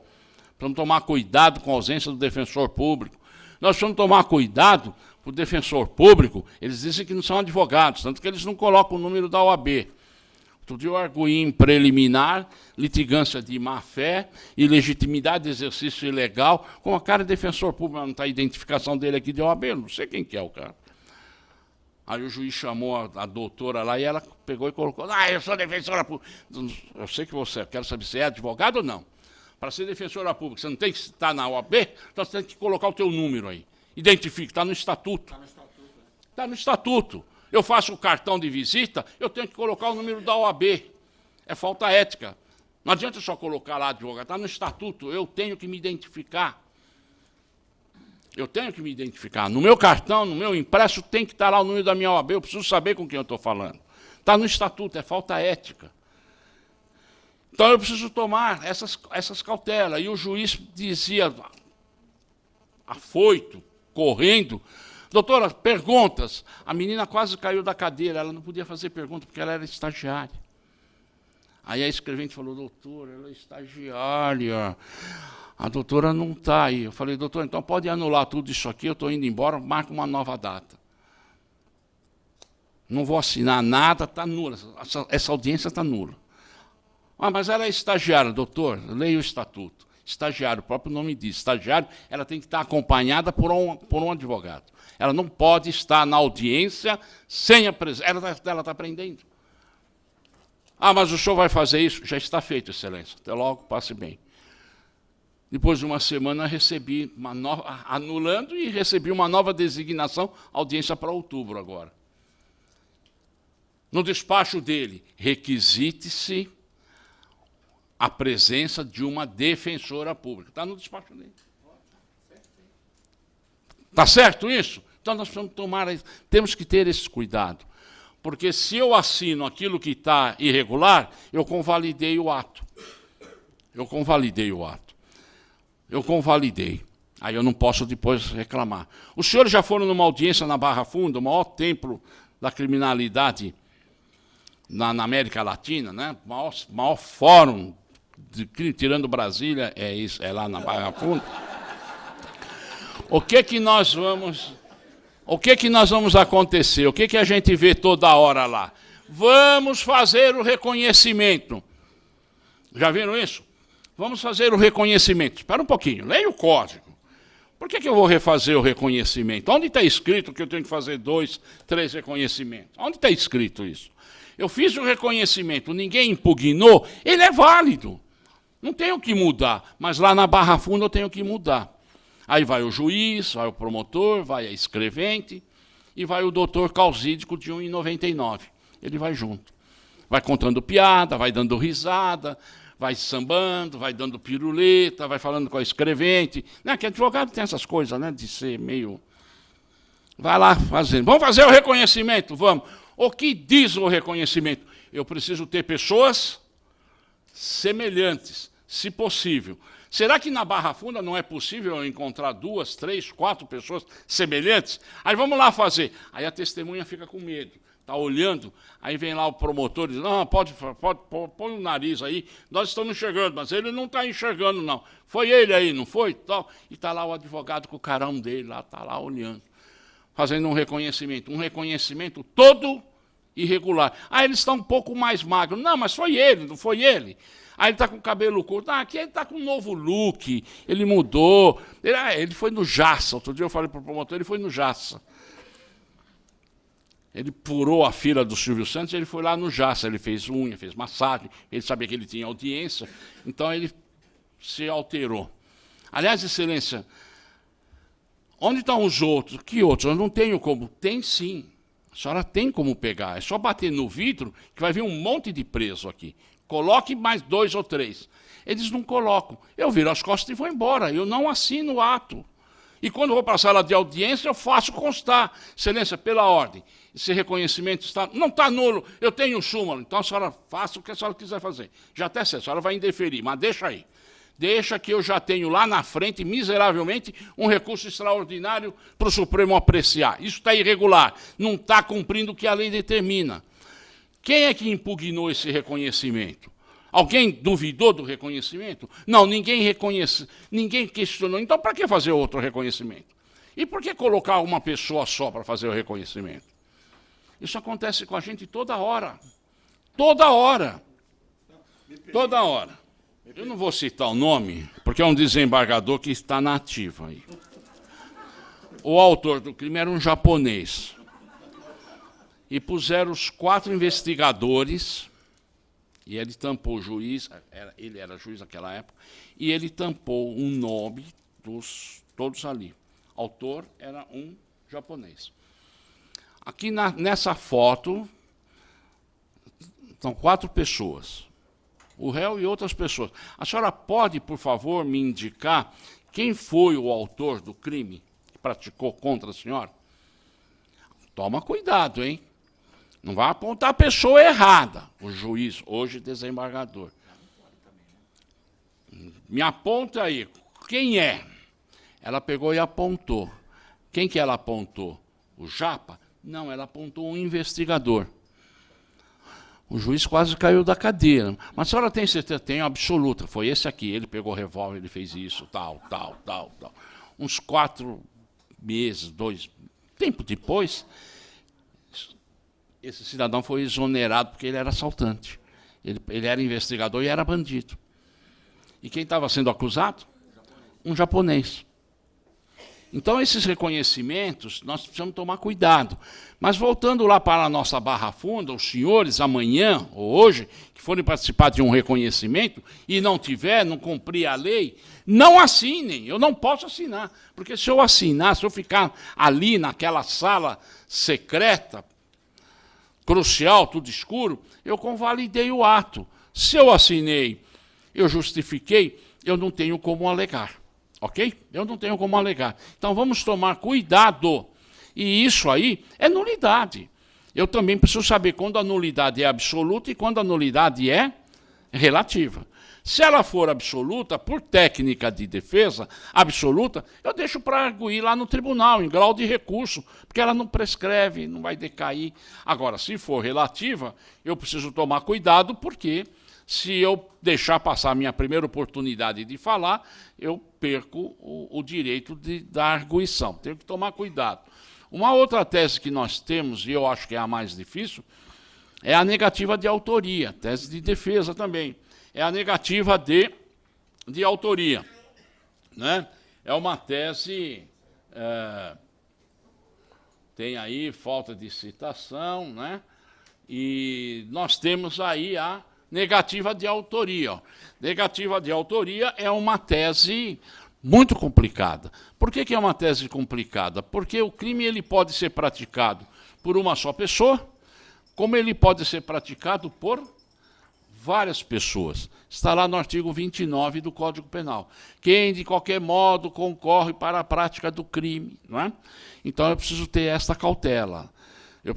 Precisamos tomar cuidado com a ausência do defensor público. Nós precisamos tomar cuidado com o defensor público, eles dizem que não são advogados, tanto que eles não colocam o número da OAB. Outro dia eu arguí em preliminar, litigância de má-fé, ilegitimidade de exercício ilegal, com a cara de defensor público, não está a identificação dele aqui de OAB, não sei quem que é o cara. Aí o juiz chamou a doutora lá e ela pegou e colocou, eu sou defensora pública. Eu sei que você, eu quero saber se é advogado ou não. Para ser defensora pública, você não tem que estar na OAB, então você tem que colocar o teu número aí. Identifique, está no estatuto. Está no estatuto. Está no estatuto. Eu faço o cartão de visita, eu tenho que colocar o número da OAB. É falta ética. Não adianta só colocar lá advogado, está no estatuto, eu tenho que me identificar. Eu tenho que me identificar. No meu cartão, no meu impresso, tem que estar lá o número da minha OAB, eu preciso saber com quem eu estou falando. Está no estatuto, é falta ética. Então eu preciso tomar essas cautelas. E o juiz dizia, afoito, correndo, doutora, perguntas. A menina quase caiu da cadeira, ela não podia fazer pergunta porque ela era estagiária. Aí a escrevente falou, doutora, ela é estagiária, a doutora não está aí. Eu falei, doutora, então pode anular tudo isso aqui, eu estou indo embora, marca uma nova data. Não vou assinar nada, está nula, essa audiência está nula. Mas ela é estagiária, doutor, leia o estatuto. Estagiário, o próprio nome diz, estagiário, ela tem que estar acompanhada por um advogado. Ela não pode estar na audiência sem a presença. Ela está aprendendo. Mas o senhor vai fazer isso? Já está feito, excelência. Até logo, passe bem. Depois de uma semana, recebi uma nova, anulando e recebi uma nova designação, audiência para outubro agora. No despacho dele, requisite-se a presença de uma defensora pública. Está no despacho dele. Está certo isso? Então nós temos que ter esse cuidado. Porque se eu assino aquilo que está irregular, eu convalidei o ato. Eu convalidei o ato. Eu convalidei. Aí eu não posso depois reclamar. Os senhores já foram numa audiência na Barra Funda, o maior templo da criminalidade na América Latina, né? Maior fórum, tirando Brasília, é lá na Barra Funda. O que nós vamos acontecer? O que a gente vê toda hora lá? Vamos fazer o reconhecimento. Já viram isso? Vamos fazer o reconhecimento. Espera um pouquinho, leia o código. Por que eu vou refazer o reconhecimento? Onde está escrito que eu tenho que fazer 2, 3 reconhecimentos? Onde está escrito isso? Eu fiz o reconhecimento, ninguém impugnou, ele é válido. Não tenho que mudar, mas lá na Barra Funda eu tenho que mudar. Aí vai o juiz, vai o promotor, vai a escrevente e vai o doutor causídico de 1,99. Ele vai junto. Vai contando piada, vai dando risada, vai sambando, vai dando piruleta, vai falando com a escrevente. Né? Que advogado tem essas coisas, né? De ser meio... Vai lá fazendo. Vamos fazer o reconhecimento? Vamos. O que diz o reconhecimento? Eu preciso ter pessoas semelhantes, se possível. Será que na Barra Funda não é possível eu encontrar 2, 3, 4 pessoas semelhantes? Aí vamos lá fazer. Aí a testemunha fica com medo, está olhando, aí vem lá o promotor e diz, não, pode, põe o nariz aí, nós estamos enxergando, mas ele não está enxergando, não. Foi ele aí, não foi? E está lá o advogado com o carão dele, está lá olhando, fazendo um reconhecimento todo irregular. Eles estão um pouco mais magros. Não, mas foi ele, não foi ele. Aí ele está com o cabelo curto. Aqui ele está com um novo look, ele mudou. Ele foi no Jassa. Outro dia eu falei para o promotor, ele foi no Jassa. Ele furou a fila do Silvio Santos, ele foi lá no Jassa. Ele fez unha, fez massagem, ele sabia que ele tinha audiência, então ele se alterou. Aliás, excelência, onde estão os outros? Que outros? Eu não tenho como. Tem sim. A senhora tem como pegar. É só bater no vidro que vai vir um monte de preso aqui. Coloque mais 2 ou 3. Eles não colocam. Eu viro as costas e vou embora. Eu não assino o ato. E quando vou para a sala de audiência, eu faço constar, excelência, pela ordem. Esse reconhecimento não está nulo, eu tenho o súmula. Então a senhora faça o que a senhora quiser fazer. Já até sei, a senhora vai indeferir, mas deixa aí. Deixa que eu já tenho lá na frente, miseravelmente, um recurso extraordinário para o Supremo apreciar. Isso está irregular, não está cumprindo o que a lei determina. Quem é que impugnou esse reconhecimento? Alguém duvidou do reconhecimento? Não, ninguém reconhece, ninguém questionou. Então, para que fazer outro reconhecimento? E por que colocar uma pessoa só para fazer o reconhecimento? Isso acontece com a gente toda hora. Toda hora. Toda hora. Eu não vou citar o nome, porque é um desembargador que está na ativa aí. O autor do crime era um japonês. E puseram os 4 investigadores, e ele tampou o juiz, ele era juiz naquela época, e ele tampou um nome dos todos ali. O autor era um japonês. Aqui nessa foto, estão 4 pessoas. O réu e outras pessoas. A senhora pode, por favor, me indicar quem foi o autor do crime que praticou contra a senhora? Toma cuidado, hein? Não vai apontar a pessoa errada, o juiz, hoje desembargador. Me aponta aí, quem é? Ela pegou e apontou. Quem que ela apontou? O japa? Não, ela apontou um investigador. O juiz quase caiu da cadeira. Mas a senhora tem certeza? Tenho absoluta. Foi esse aqui. Ele pegou o revólver, ele fez isso, tal. Uns 4 meses, 2... Tempo depois, esse cidadão foi exonerado porque ele era assaltante. Ele era investigador e era bandido. E quem estava sendo acusado? Um japonês. Então, esses reconhecimentos, nós precisamos tomar cuidado. Mas, voltando lá para a nossa Barra Funda, os senhores, amanhã ou hoje, que forem participar de um reconhecimento e não cumprir a lei, não assinem. Eu não posso assinar. Porque se eu assinar, se eu ficar ali naquela sala secreta, crucial, tudo escuro, eu convalidei o ato. Se eu assinei, eu justifiquei, eu não tenho como alegar. Ok? Eu não tenho como alegar. Então, vamos tomar cuidado. E isso aí é nulidade. Eu também preciso saber quando a nulidade é absoluta e quando a nulidade é relativa. Se ela for absoluta, por técnica de defesa absoluta, eu deixo para arguir lá no tribunal, em grau de recurso, porque ela não prescreve, não vai decair. Agora, se for relativa, eu preciso tomar cuidado, porque se eu deixar passar a minha primeira oportunidade de falar, eu perco o direito da arguição. Tenho que tomar cuidado. Uma outra tese que nós temos, e eu acho que é a mais difícil, é a negativa de autoria, tese de defesa também. É a negativa de autoria. Né? É uma tese, tem aí falta de citação, né? E nós temos aí a negativa de autoria. Ó. Negativa de autoria é uma tese muito complicada. Por que é uma tese complicada? Porque o crime ele pode ser praticado por uma só pessoa, como ele pode ser praticado por várias pessoas. Está lá no artigo 29 do Código Penal. Quem, de qualquer modo, concorre para a prática do crime. Não é? Então, eu preciso ter esta cautela. Eu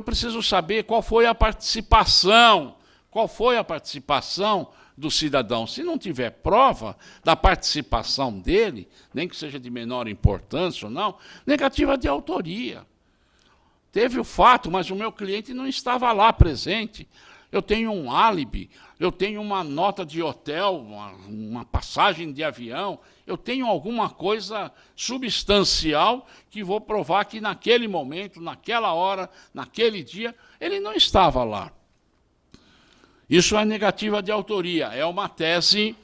preciso saber qual foi a participação. Qual foi a participação do cidadão? Se não tiver prova da participação dele, nem que seja de menor importância ou não, negativa de autoria. Teve o fato, mas o meu cliente não estava lá presente. Eu tenho um álibi, eu tenho uma nota de hotel, uma passagem de avião, eu tenho alguma coisa substancial que vou provar que naquele momento, naquela hora, naquele dia, ele não estava lá. Isso é negativa de autoria, é uma tese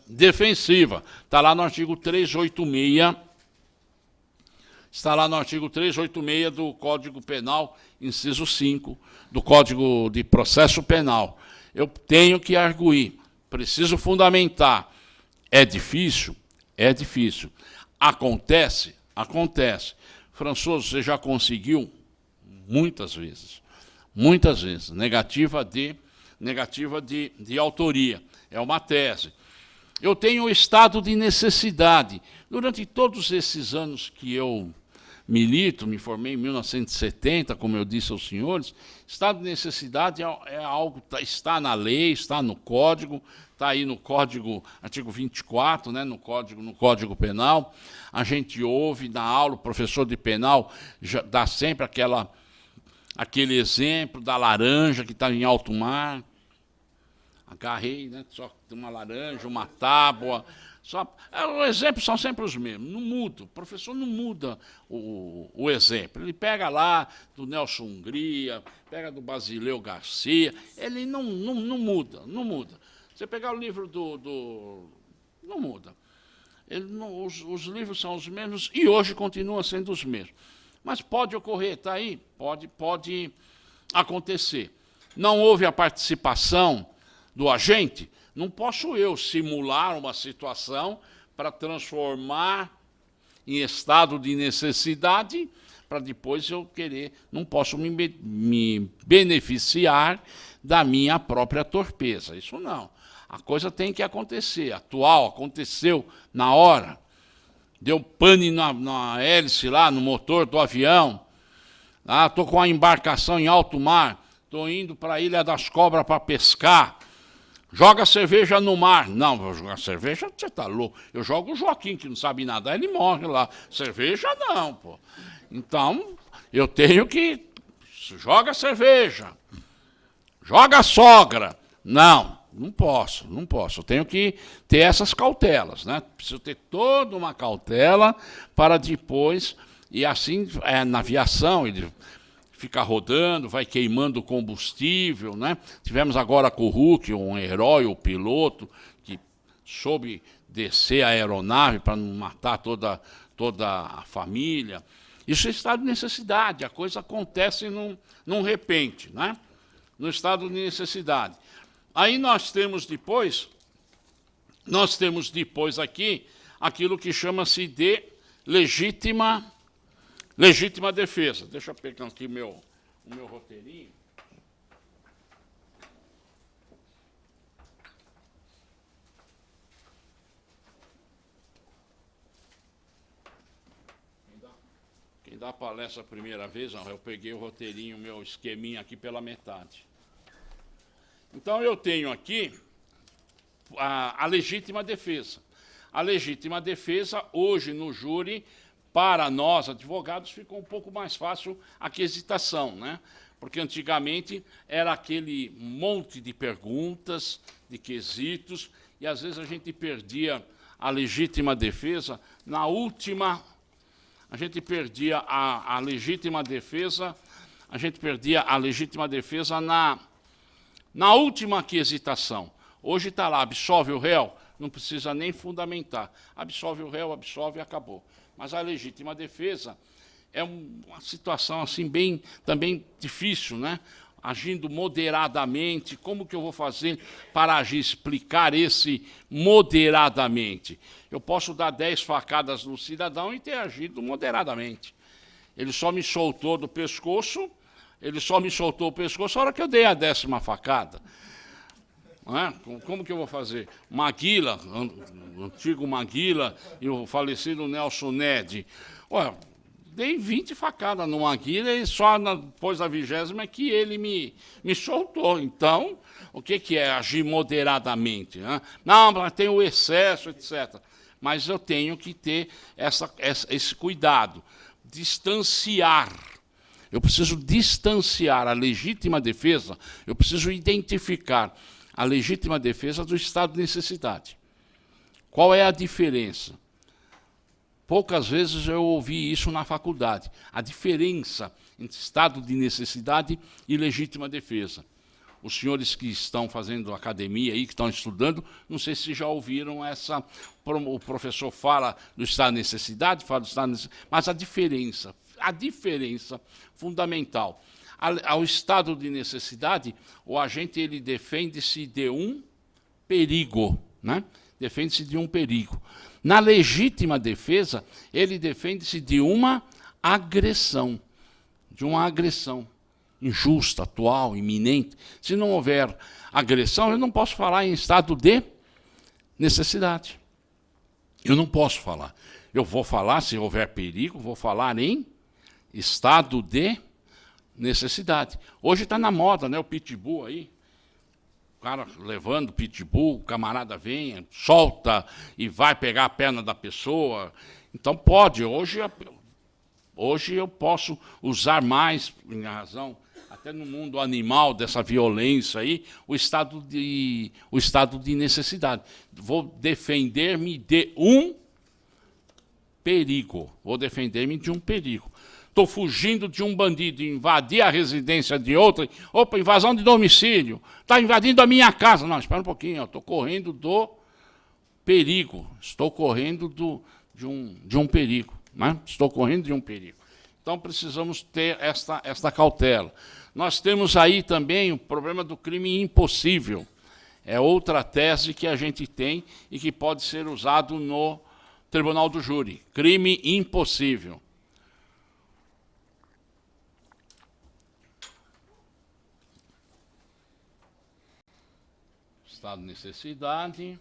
defensiva. Está lá no artigo 386. Está lá no artigo 386 do Código Penal, inciso 5, do Código de Processo Penal. Eu tenho que arguir, preciso fundamentar. É difícil? É difícil. Acontece? Acontece. Françoso, você já conseguiu? Muitas vezes. Muitas vezes. Negativa de autoria. É uma tese. eu tenho o estado de necessidade. Durante todos esses anos que eu milito, me formei em 1970, como eu disse aos senhores, estado de necessidade é algo que está na lei, está no Código, está aí no Código, artigo 24, né, no Código Penal. A gente ouve na aula, o professor de penal já dá sempre aquele exemplo da laranja que está em alto mar. Agarrei, né, só uma laranja, uma tábua. Os exemplos são sempre os mesmos, não muda. O professor não muda o exemplo. Ele pega lá do Nelson Hungria, pega do Basileu Garcia, ele não muda, não muda. Você pegar o livro não muda. Os livros são os mesmos e hoje continuam sendo os mesmos. Mas pode ocorrer, está aí, pode acontecer. Não houve a participação do agente, não posso eu simular uma situação para transformar em estado de necessidade, para depois eu querer, não posso me beneficiar da minha própria torpeza. Isso não. A coisa tem que acontecer. Aconteceu na hora. Deu pane na hélice lá, no motor do avião. Estou com a embarcação em alto mar, estou indo para a Ilha das Cobras para pescar. Joga cerveja no mar. Não, vou jogar cerveja, você está louco. Eu jogo o Joaquim, que não sabe nadar, ele morre lá. Cerveja não, pô. Então, eu tenho que... Joga cerveja. Joga a sogra. Não posso. Eu tenho que ter essas cautelas, né? Preciso ter toda uma cautela para depois... E assim, na aviação, ele... fica rodando, vai queimando combustível, né? Tivemos agora com o Hulk, um herói, o piloto, que soube descer a aeronave para não matar toda a família. Isso é estado de necessidade, a coisa acontece num repente, né? No estado de necessidade. Aí nós temos depois aqui aquilo que chama-se de legítima defesa. Deixa eu pegar aqui o meu roteirinho. Quem dá palestra a primeira vez, eu peguei o roteirinho, meu esqueminha aqui pela metade. Então, eu tenho aqui a legítima defesa. A legítima defesa, hoje, no júri, para nós, advogados, ficou um pouco mais fácil a quesitação, né? Porque antigamente era aquele monte de perguntas, de quesitos, e às vezes a gente perdia a legítima defesa na última... A gente perdia a legítima defesa na última quesitação. Hoje está lá, absolve o réu, não precisa nem fundamentar. Absolve o réu, absolve e acabou. Mas a legítima defesa é uma situação assim bem também difícil, né? Agindo moderadamente, como que eu vou fazer para agir, explicar esse moderadamente? Eu posso dar 10 facadas no cidadão e ter agido moderadamente. Ele só me soltou do pescoço, a hora que eu dei a 10ª facada. Não é? Como que eu vou fazer? Maguila, o antigo Maguila e o falecido Nelson Ned. Ué, dei 20 facadas no Maguila e só depois da 20ª é que ele me soltou. Então, o que é agir moderadamente? Né? Não, mas tem o excesso, etc. Mas eu tenho que ter esse cuidado, distanciar. Eu preciso distanciar a legítima defesa, eu preciso identificar a legítima defesa do estado de necessidade. Qual é a diferença? Poucas vezes eu ouvi isso na faculdade. A diferença entre estado de necessidade e legítima defesa. Os senhores que estão fazendo academia aí, que estão estudando, não sei se já ouviram essa... O professor fala do estado de necessidade, fala do estado de necessidade, mas a diferença fundamental. Ao estado de necessidade, o agente ele defende-se de um perigo, né? Defende-se de um perigo. Na legítima defesa, ele defende-se de uma agressão, injusta, atual, iminente. Se não houver agressão, eu não posso falar em estado de necessidade. Eu não posso falar. Eu vou falar, se houver perigo, vou falar em estado de necessidade. Hoje está na moda, né, o pitbull aí. O cara levando o pitbull, o camarada vem, solta e vai pegar a perna da pessoa. Então pode. Hoje eu posso usar mais, em razão, até no mundo animal, dessa violência aí, o estado de necessidade. Vou defender-me de um perigo. Vou defender-me de um perigo. Estou fugindo de um bandido, invadir a residência de outro. Opa, invasão de domicílio. Está invadindo a minha casa. Não, espera um pouquinho, estou correndo do perigo. Estou correndo de um perigo. Né? Estou correndo de um perigo. Então, precisamos ter esta cautela. Nós temos aí também o problema do crime impossível. É outra tese que a gente tem e que pode ser usado no Tribunal do Júri. Crime impossível. Estado de necessidade.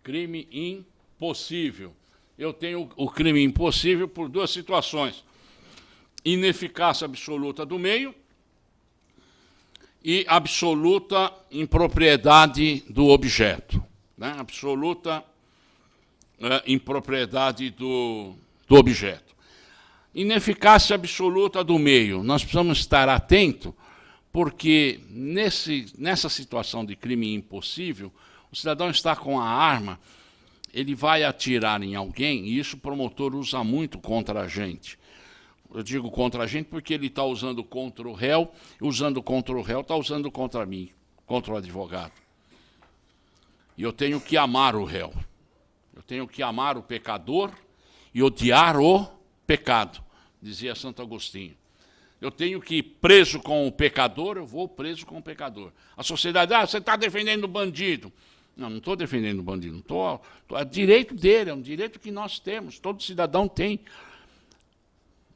Crime impossível. Eu tenho o crime impossível por duas situações. Ineficácia absoluta do meio e absoluta impropriedade do objeto. Né? Absoluta impropriedade do objeto. Ineficácia absoluta do meio. Nós precisamos estar atentos, porque nessa situação de crime impossível, o cidadão está com a arma, ele vai atirar em alguém, e isso o promotor usa muito contra a gente. Eu digo contra a gente porque ele está usando contra o réu, usando contra o réu, está usando contra mim, contra o advogado. E eu tenho que amar o réu. Eu tenho que amar o pecador e odiar o pecado, dizia Santo Agostinho. Eu tenho que ir preso com o pecador, eu vou preso com o pecador. A sociedade, você está defendendo o bandido. Não estou defendendo o bandido. É direito dele, é um direito que nós temos, todo cidadão tem.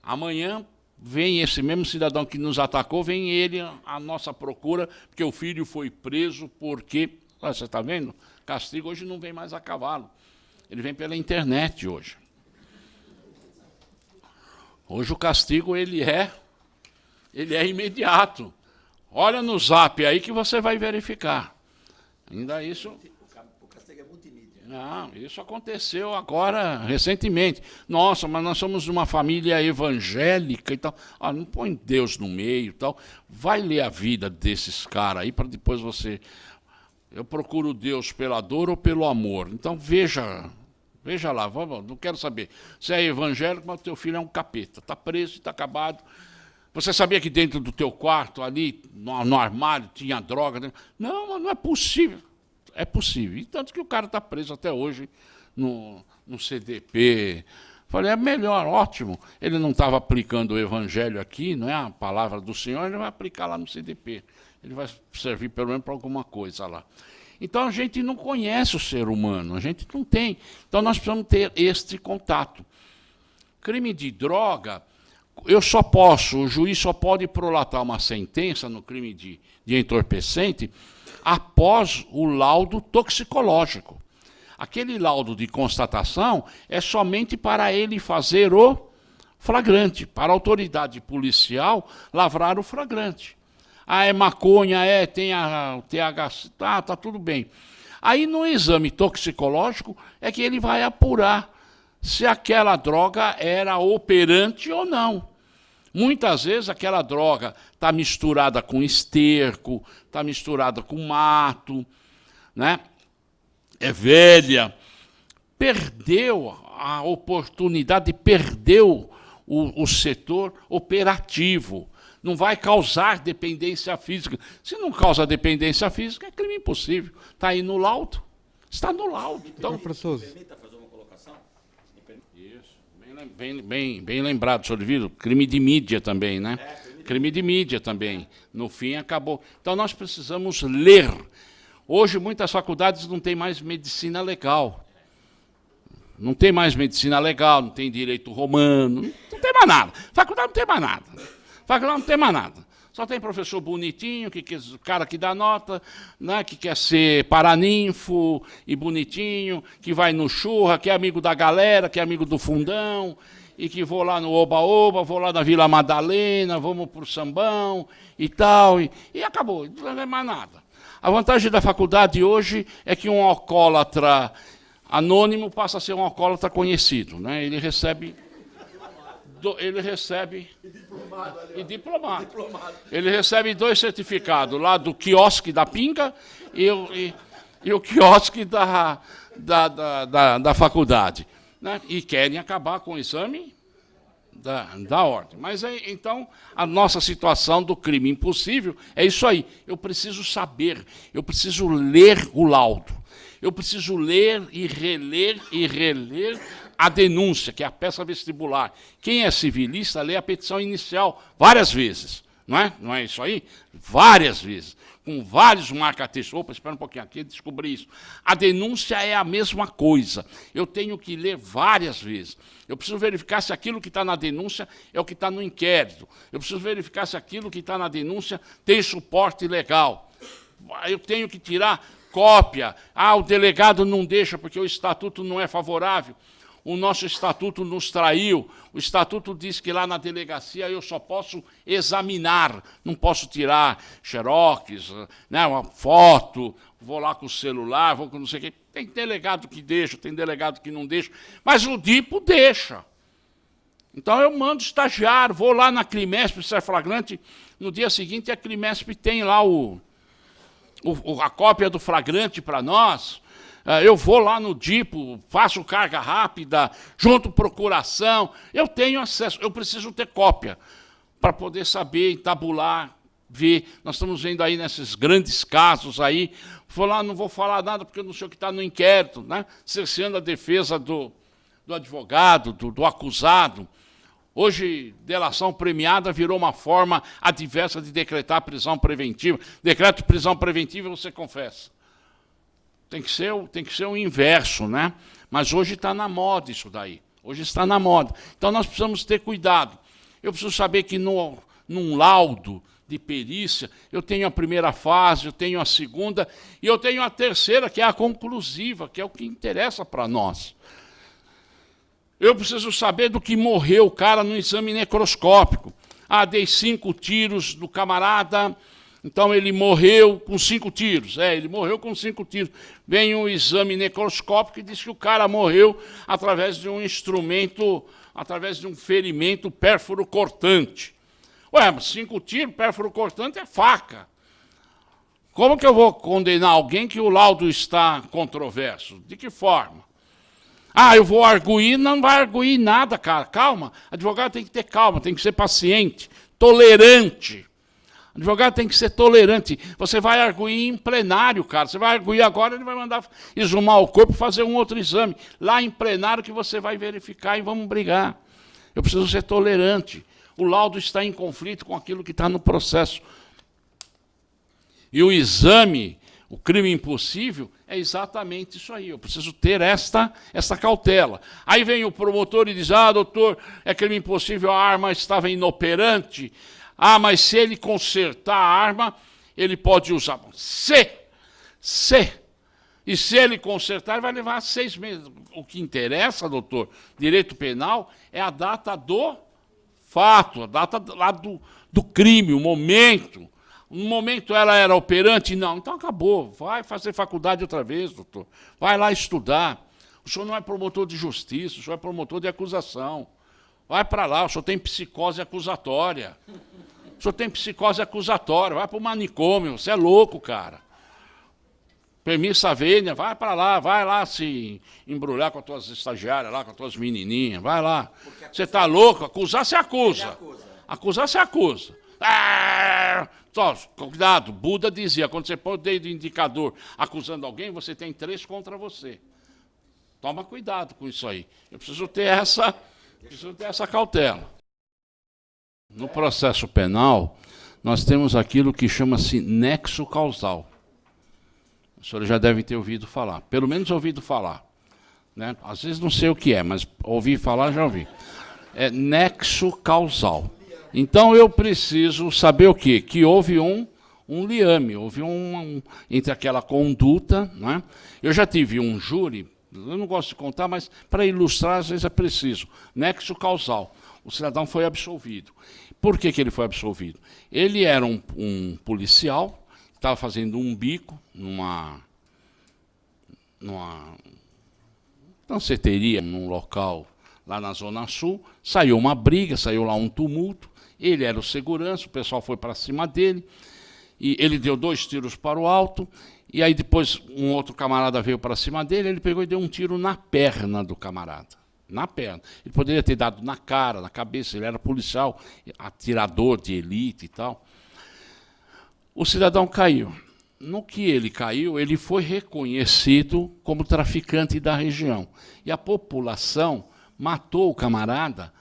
Amanhã vem esse mesmo cidadão que nos atacou, vem ele à nossa procura, porque o filho foi preso porque... Você está vendo? Castigo hoje não vem mais a cavalo. Ele vem pela internet hoje. Hoje o castigo ele é imediato. Olha no Zap aí que você vai verificar. Ainda isso... O castigo é multimídia. Não, isso aconteceu agora, recentemente. Nossa, mas nós somos uma família evangélica e tal. Ah, não põe Deus no meio e tal. Vai ler a vida desses caras aí para depois você... Eu procuro Deus pela dor ou pelo amor. Então veja lá, não quero saber. Você é evangélico, mas o teu filho é um capeta. Está preso, está acabado. Você sabia que dentro do teu quarto, ali, no armário, tinha droga? Não, mas não é possível. É possível. E tanto que o cara está preso até hoje no CDP. Falei, é melhor, ótimo. Ele não estava aplicando o evangelho aqui, não é a palavra do Senhor, ele vai aplicar lá no CDP. Ele vai servir pelo menos para alguma coisa lá. Então a gente não conhece o ser humano, a gente não tem. Então nós precisamos ter este contato. Crime de droga... o juiz só pode prolatar uma sentença no crime de entorpecente após o laudo toxicológico. Aquele laudo de constatação é somente para ele fazer o flagrante, para a autoridade policial lavrar o flagrante. Ah, é maconha, tem a THC, tá tudo bem. Aí no exame toxicológico é que ele vai apurar se aquela droga era operante ou não. Muitas vezes aquela droga está misturada com esterco, está misturada com mato, né? É velha. Perdeu a oportunidade, perdeu o setor operativo. Não vai causar dependência física. Se não causa dependência física, é crime impossível. Está aí no laudo. Está no laudo. Então, Permita fazer uma colocação? Isso. Bem lembrado, senhor Divino. Crime de mídia também, né? Crime de mídia também. No fim, acabou. Então, nós precisamos ler. Hoje, muitas faculdades não têm mais medicina legal. Não tem mais medicina legal, não tem direito romano, não tem mais nada. Faculdade não tem mais nada. Faculdade não tem mais nada. Só tem professor bonitinho, o cara que dá nota, né, que quer ser paraninfo e bonitinho, que vai no churra, que é amigo da galera, que é amigo do fundão, e que vou lá no Oba-Oba, vou lá na Vila Madalena, vamos para o sambão e tal, e acabou, não é mais nada. A vantagem da faculdade hoje é que um alcoólatra anônimo passa a ser um alcoólatra conhecido, né? Ele recebe e diplomado. Ele recebe 2 certificados, lá do quiosque da pinga e o quiosque da faculdade. Né? E querem acabar com o exame da ordem. Mas, então, a nossa situação do crime impossível é isso aí. Eu preciso saber, eu preciso ler o laudo. Eu preciso ler e reler a denúncia, que é a peça vestibular. Quem é civilista lê a petição inicial várias vezes. Não é? Não é isso aí? Várias vezes. Com vários marca-textos. Opa, espera um pouquinho aqui, descobri isso. A denúncia é a mesma coisa. Eu tenho que ler várias vezes. Eu preciso verificar se aquilo que está na denúncia é o que está no inquérito. Eu preciso verificar se aquilo que está na denúncia tem suporte legal. Eu tenho que tirar cópia. O delegado não deixa porque o estatuto não é favorável. O nosso estatuto nos traiu. O estatuto diz que lá na delegacia eu só posso examinar, não posso tirar xerox, né, uma foto, vou lá com o celular, vou com não sei o quê. Tem delegado que deixa, tem delegado que não deixa, mas o DIPO deixa. Então eu mando estagiário, vou lá na Climesp, se é flagrante, no dia seguinte a Climesp tem lá a cópia do flagrante para nós. Eu vou lá no DIPO, faço carga rápida, junto procuração, eu tenho acesso, eu preciso ter cópia para poder saber, entabular, ver. Nós estamos vendo aí nesses grandes casos aí, vou lá, não vou falar nada porque eu não sei o que está no inquérito, né? Cerceando a defesa do advogado, do acusado. Hoje, delação premiada virou uma forma adversa de decretar prisão preventiva. Decreto de prisão preventiva, você confessa. Tem que ser o inverso, né? Mas hoje está na moda isso daí. Hoje está na moda. Então nós precisamos ter cuidado. Eu preciso saber que num laudo de perícia, eu tenho a primeira fase, eu tenho a segunda, e eu tenho a terceira, que é a conclusiva, que é o que interessa para nós. Eu preciso saber do que morreu o cara no exame necroscópico. Dei 5 tiros do camarada. Então, ele morreu com 5 tiros. Ele morreu com 5 tiros. Vem um exame necroscópico e diz que o cara morreu através de um instrumento, através de um ferimento pérfuro cortante. Mas 5 tiros, pérfuro cortante é faca. Como que eu vou condenar alguém que o laudo está controverso? De que forma? Eu vou arguir? Não vai arguir nada, cara. Calma. Advogado tem que ter calma, tem que ser paciente, tolerante. O advogado tem que ser tolerante. Você vai arguir em plenário, cara. Você vai arguir agora, ele vai mandar exumar o corpo e fazer um outro exame. Lá em plenário que você vai verificar e vamos brigar. Eu preciso ser tolerante. O laudo está em conflito com aquilo que está no processo. E o exame, o crime impossível, é exatamente isso aí. Eu preciso ter esta cautela. Aí vem o promotor e diz, doutor, é crime impossível, a arma estava inoperante. Mas se ele consertar a arma, ele pode usar. E se ele consertar, ele vai levar 6 meses. O que interessa, doutor, direito penal, é a data do fato, a data lá do crime, o momento. No momento ela era operante? Não. Então acabou. Vai fazer faculdade outra vez, doutor. Vai lá estudar. O senhor não é promotor de justiça, o senhor é promotor de acusação. Vai para lá, o senhor tem psicose acusatória. O senhor tem psicose acusatória, vai para o manicômio, você é louco, cara. Permissa vênia, vai lá se embrulhar com as tuas estagiárias, lá com as tuas menininhas, vai lá. Você está louco? Acusar, você acusa. Acusar, você acusa. Cuidado, Buda dizia, quando você põe o dedo indicador acusando alguém, você tem 3 contra você. Toma cuidado com isso aí. Eu preciso ter essa cautela. No processo penal, nós temos aquilo que chama-se nexo causal. O senhor já deve ter ouvido falar, pelo menos ouvido falar. Né? Às vezes não sei o que é, mas ouvi falar, já ouvi. É nexo causal. Então, eu preciso saber o quê? Que houve um liame, houve entre aquela conduta. Né? Eu já tive um júri, eu não gosto de contar, mas para ilustrar, às vezes é preciso. Nexo causal. O cidadão foi absolvido. Por que ele foi absolvido? Ele era um policial, estava fazendo um bico numa danceteria, num local lá na Zona Sul, saiu uma briga, saiu lá um tumulto, ele era o segurança, o pessoal foi para cima dele, e ele deu 2 tiros para o alto, e aí depois um outro camarada veio para cima dele, ele pegou e deu um tiro na perna do camarada. Na perna. Ele poderia ter dado na cara, na cabeça, ele era policial, atirador de elite e tal. O cidadão caiu. No que ele caiu, ele foi reconhecido como traficante da região. E a população matou o camarada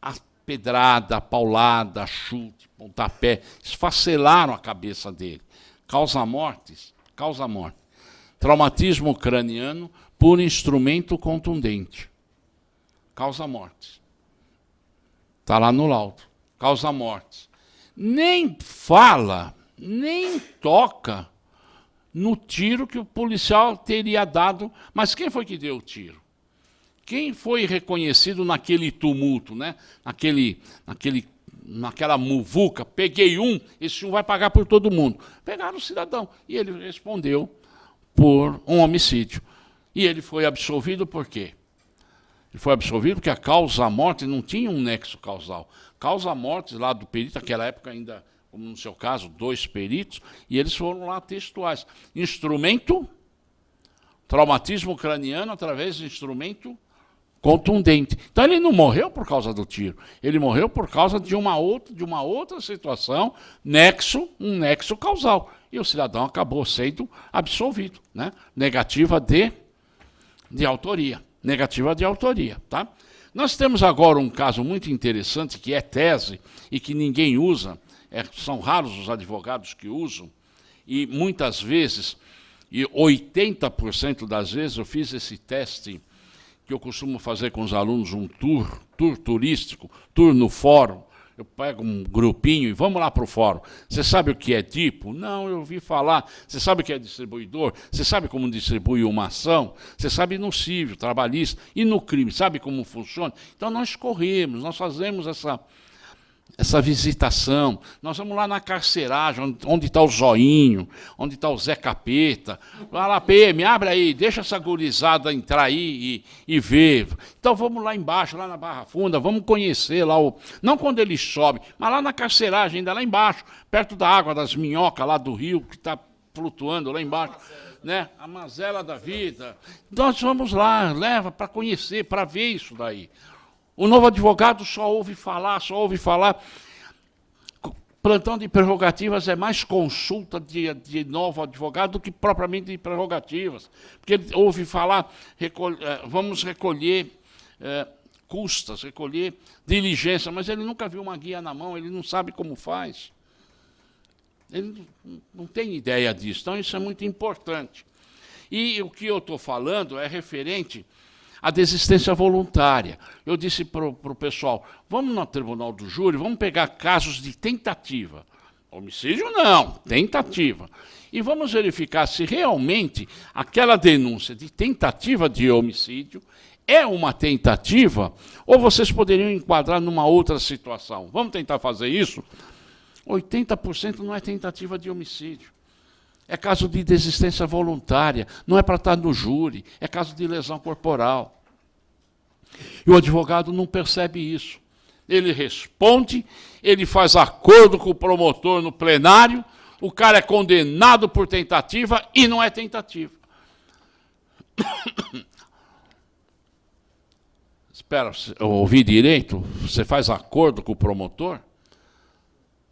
a pedrada, a paulada, a chute, pontapé, esfacelaram a cabeça dele. Causa-mortes, causa-morte. Traumatismo craniano por instrumento contundente. Causa-mortes. Está lá no laudo. Causa-mortes. Nem fala, nem toca no tiro que o policial teria dado. Mas quem foi que deu o tiro? Quem foi reconhecido naquele tumulto, né? Naquela muvuca, peguei esse vai pagar por todo mundo. Pegaram o cidadão. E ele respondeu por um homicídio. E ele foi absolvido por quê? Ele foi absolvido porque a causa-morte não tinha um nexo causal. Causa-morte lá do perito, naquela época ainda, como no seu caso, 2 peritos, e eles foram lá textuais. Instrumento, traumatismo craniano através de instrumento contundente. Então ele não morreu por causa do tiro, ele morreu por causa de uma outra situação, um nexo causal. E o cidadão acabou sendo absolvido, né? Negativa de autoria. Negativa de autoria. Tá? Nós temos agora um caso muito interessante, que é tese, e que ninguém usa, são raros os advogados que usam, e muitas vezes, e 80% das vezes, eu fiz esse teste, que eu costumo fazer com os alunos, um tour turístico, tour no fórum. Eu pego um grupinho e vamos lá para o fórum. Você sabe o que é DIPO? Não, eu ouvi falar. Você sabe o que é distribuidor? Você sabe como distribui uma ação? Você sabe no civil, trabalhista e no crime. Sabe como funciona? Então nós corremos, nós fazemos essa visitação. Nós vamos lá na carceragem, onde está o Zoinho, onde está o Zé Capeta. Vai lá, PM, abre aí, deixa essa gurizada entrar aí e ver. Então vamos lá embaixo, lá na Barra Funda, vamos conhecer lá, não quando ele sobe, mas lá na carceragem, ainda lá embaixo, perto da água das minhocas lá do rio, que está flutuando lá embaixo. Né? A mazela da vida. Nós vamos lá, leva para conhecer, para ver isso daí. O novo advogado só ouve falar. Plantão de prerrogativas é mais consulta de novo advogado do que propriamente de prerrogativas. Porque ele ouve falar, vamos recolher custas, recolher diligência, mas ele nunca viu uma guia na mão, ele não sabe como faz. Ele não tem ideia disso. Então, isso é muito importante. E o que eu estou falando é referente a desistência voluntária. Eu disse para o pessoal, vamos no tribunal do júri, vamos pegar casos de tentativa. Homicídio não, tentativa. E vamos verificar se realmente aquela denúncia de tentativa de homicídio é uma tentativa ou vocês poderiam enquadrar numa outra situação. Vamos tentar fazer isso? 80% não é tentativa de homicídio. É caso de desistência voluntária, não é para estar no júri, é caso de lesão corporal. E o advogado não percebe isso. Ele responde, ele faz acordo com o promotor no plenário, o cara é condenado por tentativa e não é tentativa. Espera, eu ouvi direito? Você faz acordo com o promotor?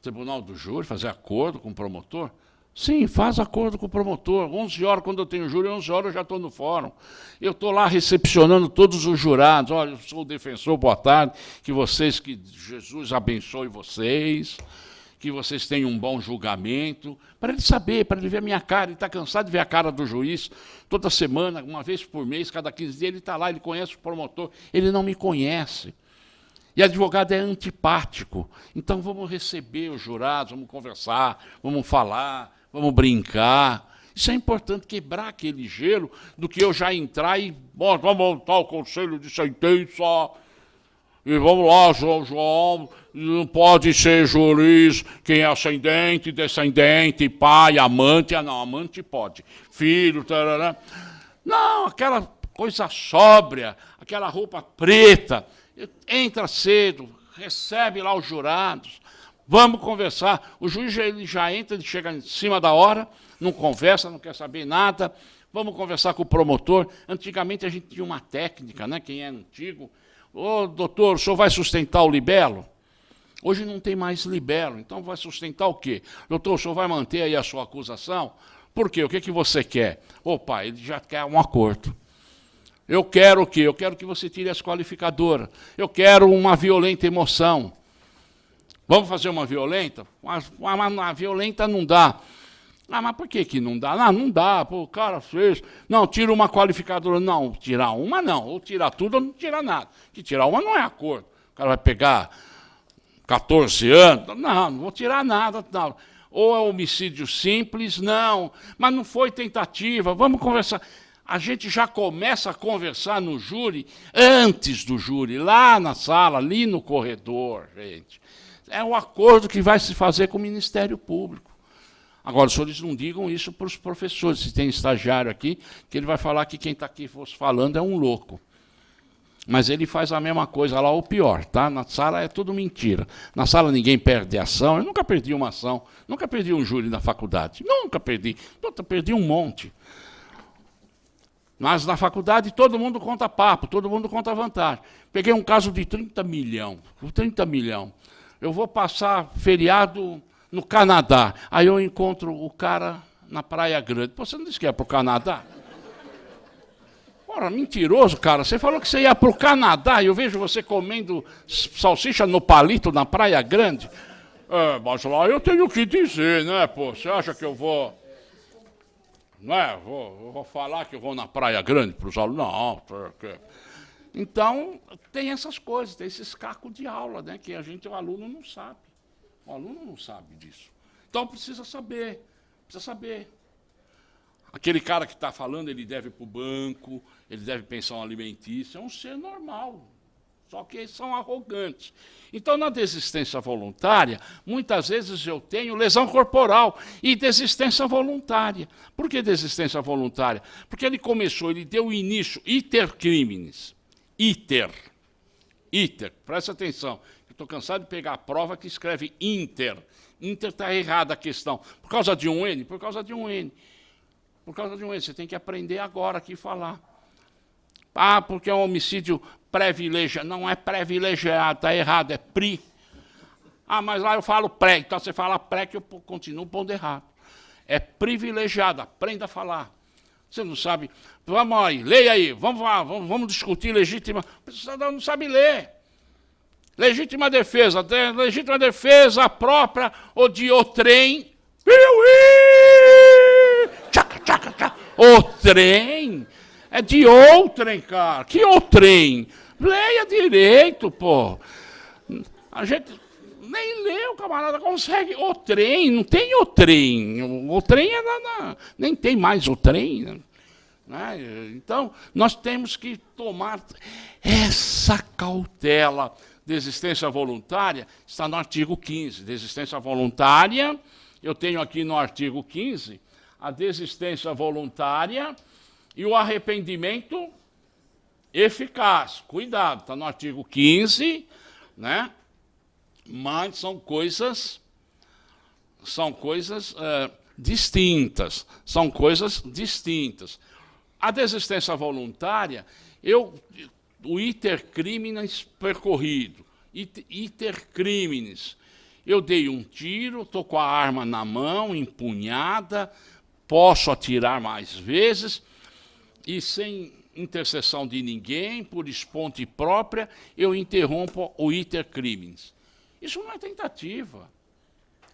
Tribunal do júri, fazer acordo com o promotor? Sim, faz acordo com o promotor. 11 horas, quando eu tenho júri, 11 horas eu já estou no fórum. Eu estou lá recepcionando todos os jurados. Olha, eu sou o defensor, boa tarde. Que Jesus abençoe vocês. Que vocês tenham um bom julgamento. Para ele saber, para ele ver a minha cara. Ele está cansado de ver a cara do juiz. Toda semana, uma vez por mês, cada 15 dias, ele está lá, ele conhece o promotor. Ele não me conhece. E advogado é antipático. Então vamos receber os jurados, vamos conversar, vamos falar, vamos brincar. Isso é importante, quebrar aquele gelo do que eu já entrar e vamos montar o conselho de sentença. E vamos lá, João, não pode ser juiz quem é ascendente, descendente, pai, amante. Ah, não, amante pode. Filho, tarará. Não, aquela coisa sóbria, aquela roupa preta. Entra cedo, recebe lá os jurados, vamos conversar. O juiz ele já entra, ele chega em cima da hora, não conversa, não quer saber nada. Vamos conversar com o promotor. Antigamente a gente tinha uma técnica, né? Quem é antigo, ô doutor, o senhor vai sustentar o libelo? Hoje não tem mais libelo, então vai sustentar o quê? Doutor, o senhor vai manter aí a sua acusação? Por quê? O que você quer? Opa, ele já quer um acordo. Eu quero o quê? Eu quero que você tire as qualificadoras. Eu quero uma violenta emoção. Vamos fazer uma violenta? Uma violenta não dá. Ah, mas por que não dá? Ah, não dá, pô, o cara fez. Não, tira uma qualificadora. Não, tirar uma não. Ou tirar tudo ou não tirar nada. Que tirar uma não é acordo. O cara vai pegar 14 anos. Não vou tirar nada. Não. Ou é homicídio simples? Não. Mas não foi tentativa. Vamos conversar. A gente já começa a conversar no júri, antes do júri, lá na sala, ali no corredor, gente. É um acordo que vai se fazer com o Ministério Público. Agora, os senhores não digam isso para os professores. Se tem estagiário aqui, que ele vai falar que quem está aqui falando é um louco. Mas ele faz a mesma coisa lá, ou pior, tá? Na sala é tudo mentira. Na sala ninguém perde ação. Eu nunca perdi uma ação, nunca perdi um júri na faculdade. Nunca perdi. Perdi um monte. Mas na faculdade todo mundo conta papo, todo mundo conta vantagem. Peguei um caso de 30 milhões. 30 milhões. Eu vou passar feriado no Canadá. Aí eu encontro o cara na Praia Grande. Pô, você não disse que ia para o Canadá? Porra, mentiroso, cara. Você falou que você ia para o Canadá e eu vejo você comendo salsicha no palito na Praia Grande. É, mas lá eu tenho que dizer, né, pô? Você acha que eu vou... Não é? Vou falar que eu vou na Praia Grande para os alunos? Não. Então, tem essas coisas, tem esses cacos de aula, né, que o aluno não sabe. O aluno não sabe disso. Então, precisa saber. Aquele cara que está falando, ele deve ir para o banco, ele deve pensão alimentícia, é um ser normal. Só que eles são arrogantes. Então, na desistência voluntária, muitas vezes eu tenho lesão corporal e desistência voluntária. Por que desistência voluntária? Porque ele deu início, iter criminis. Iter, presta atenção. Eu estou cansado de pegar a prova que escreve inter. Inter está errada a questão. Por causa de um N? Por causa de um N. Por causa de um N. Você tem que aprender agora aqui falar. Ah, porque é um homicídio privilegiado. Não é privilegiado, está errado, é pri. Ah, mas lá eu falo pré, então você fala pré que eu continuo pondo errado. É privilegiado, aprenda a falar. Você não sabe, vamos aí, leia aí, vamos discutir legítima. Você não sabe ler. Legítima defesa própria ou de outrem. O trem é de outrem, cara. Que outrem? Leia direito, pô. A gente nem lê, o camarada consegue. O trem, não tem o trem. O trem é nem tem mais o trem. Né? Então, nós temos que tomar essa cautela. Desistência voluntária está no artigo 15. Desistência voluntária, eu tenho aqui no artigo 15, a desistência voluntária e o arrependimento eficaz. Cuidado, está no artigo 15, né? Mas são coisas distintas. São coisas distintas. A desistência voluntária, o iter criminis percorrido, iter criminis. Eu dei um tiro, estou com a arma na mão, empunhada, posso atirar mais vezes, e sem intercessão de ninguém, por esponte própria, eu interrompo o iter criminis. Isso não é tentativa.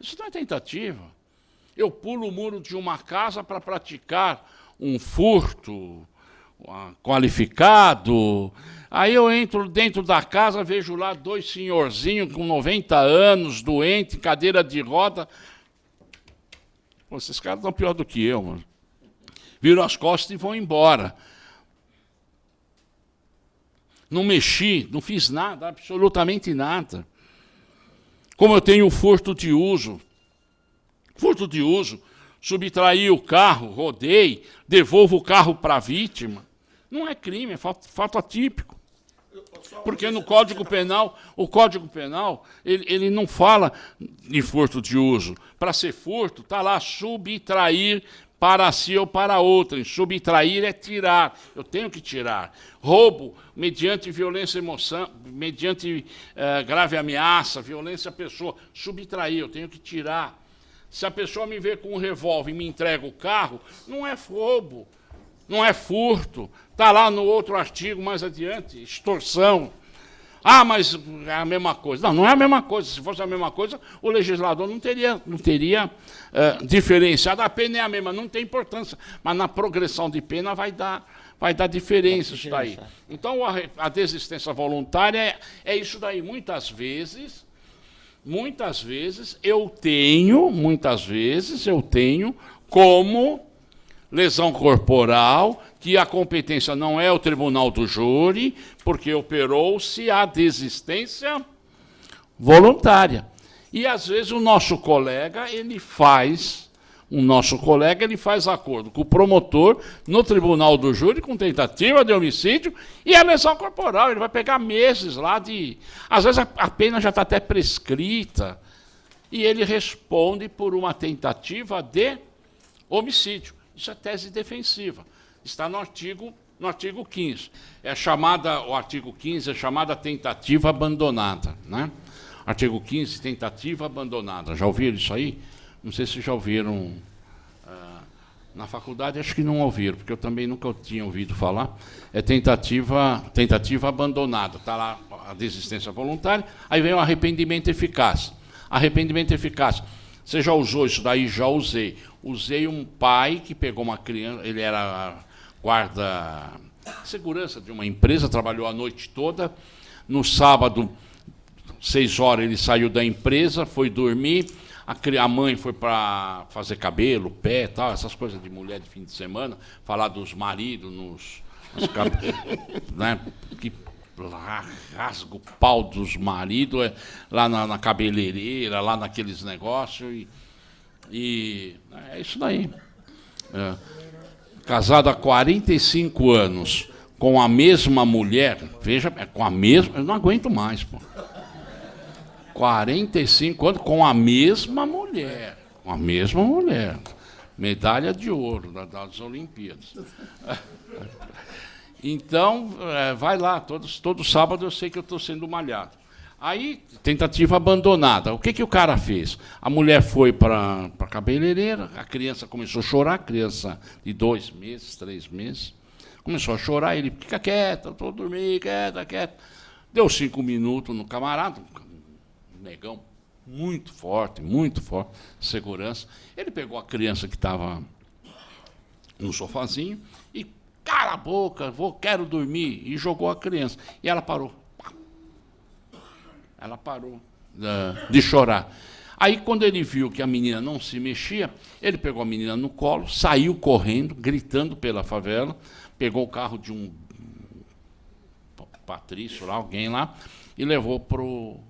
Isso não é tentativa. Eu pulo o muro de uma casa para praticar um furto, qualificado. Aí eu entro dentro da casa, vejo lá 2 senhorzinhos com 90 anos, doente, cadeira de roda. Pô, esses caras estão pior do que eu, mano. Viram as costas e vão embora. Não mexi, não fiz nada, absolutamente nada. Como eu tenho furto de uso, subtraí o carro, rodei, devolvo o carro para a vítima. Não é crime, é fato atípico. Porque no Código Penal, o Código Penal, ele não fala de furto de uso. Para ser furto, está lá subtrair para si ou para outrem. Subtrair é tirar. Eu tenho que tirar. Roubo, mediante violência emoção, mediante grave ameaça, violência à pessoa. Subtrair, eu tenho que tirar. Se a pessoa me vê com um revólver e me entrega o carro, não é roubo, não é furto. Está lá no outro artigo mais adiante, extorsão. Ah, mas é a mesma coisa. Não, não é a mesma coisa. Se fosse a mesma coisa, o legislador não teria diferenciado. A pena é a mesma, não tem importância. Mas na progressão de pena vai dar diferença isso daí. Então, a desistência voluntária é isso daí. Muitas vezes eu tenho como lesão corporal, que a competência não é o tribunal do júri, porque operou-se a desistência voluntária. E, às vezes, o nosso colega ele faz acordo com o promotor no tribunal do júri com tentativa de homicídio e a lesão corporal. Ele vai pegar meses lá de... Às vezes, a pena já está até prescrita e ele responde por uma tentativa de homicídio. Isso é tese defensiva. Está no artigo 15. O artigo 15 é chamada tentativa abandonada. Né? Artigo 15, tentativa abandonada. Já ouviram isso aí? Não sei se já ouviram. Na faculdade, acho que não ouviram, porque eu também nunca tinha ouvido falar. É tentativa abandonada. Está lá a desistência voluntária, aí vem o arrependimento eficaz. Arrependimento eficaz. Você já usou isso daí? Já usei. Usei um pai que pegou uma criança, ele era guarda segurança de uma empresa, trabalhou a noite toda. No sábado, 6 horas, ele saiu da empresa, foi dormir. A mãe foi para fazer cabelo, pé, tal, essas coisas de mulher de fim de semana, falar dos maridos, né, que rasga o pau dos maridos lá na cabeleireira, lá naqueles negócios. E é isso daí. Casado há 45 anos com a mesma mulher, veja, com a mesma, eu não aguento mais, pô. 45 anos com a mesma mulher. Medalha de ouro das Olimpíadas. Então, vai lá, todo sábado eu sei que eu estou sendo malhado. Aí, tentativa abandonada. O que o cara fez? A mulher foi para a cabeleireira, a criança começou a chorar, criança de 2 meses, 3 meses. Começou a chorar, ele fica quieto, estou dormindo, quieto. Deu 5 minutos no camarada, um negão muito forte, segurança. Ele pegou a criança que estava no sofazinho e, cala a boca, quero dormir, e jogou a criança. E ela parou. Ela parou de chorar. Aí, quando ele viu que a menina não se mexia, ele pegou a menina no colo, saiu correndo, gritando pela favela, pegou o carro de um patrício, alguém lá, e levou para o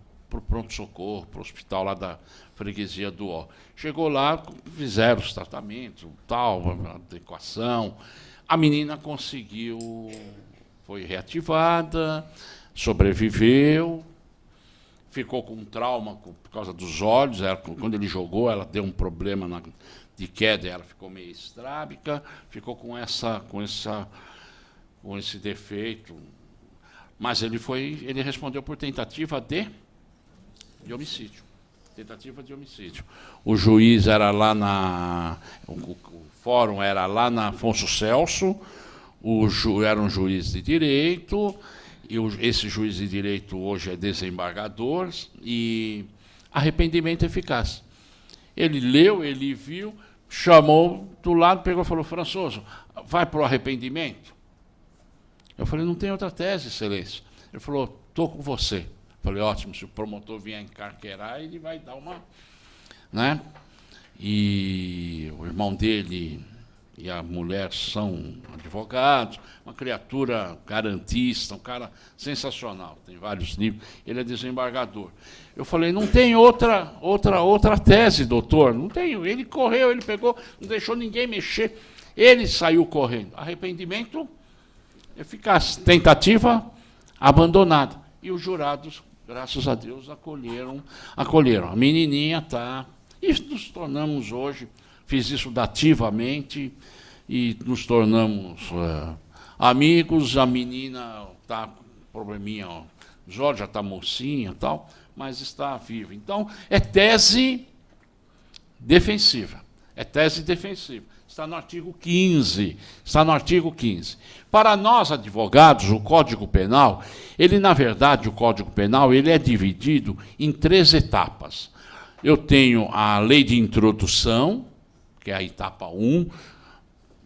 pronto-socorro, para o hospital lá da freguesia do Ó. Chegou lá, fizeram os tratamentos, adequação. A menina conseguiu, foi reativada, sobreviveu, ficou com trauma por causa dos olhos. Quando ele jogou, ela deu um problema de queda, ela ficou meio estrábica, ficou com esse defeito. Mas ele respondeu por tentativa de homicídio. Tentativa de homicídio. O juiz era lá o fórum era lá na Afonso Celso, era um juiz de direito. E esse juiz de direito hoje é desembargador, e arrependimento eficaz. Ele leu, ele viu, chamou do lado, pegou e falou: Françoso, vai para o arrependimento? Eu falei, não tem outra tese, excelência. Ele falou, estou com você. Eu falei, ótimo, se o promotor vier encarquerar, ele vai dar uma... Né? E o irmão dele e a mulher são advogados, uma criatura garantista, um cara sensacional, tem vários livros, ele é desembargador. Eu falei, não tem outra tese, doutor, não tenho. Ele correu, ele pegou, não deixou ninguém mexer, ele saiu correndo. Arrependimento, eficaz, tentativa abandonada. E os jurados, graças a Deus, acolheram. A menininha está... E nos tornamos hoje, fiz isso dativamente, e nos tornamos amigos. A menina está com probleminha, o Jorge já está mocinha e tal, mas está viva. Então, é tese defensiva. É tese defensiva. Está no artigo 15. Está no artigo 15. Para nós, advogados, o Código Penal, ele, na verdade, o Código Penal, ele é dividido em 3 etapas. Eu tenho a lei de introdução, que é a etapa 1.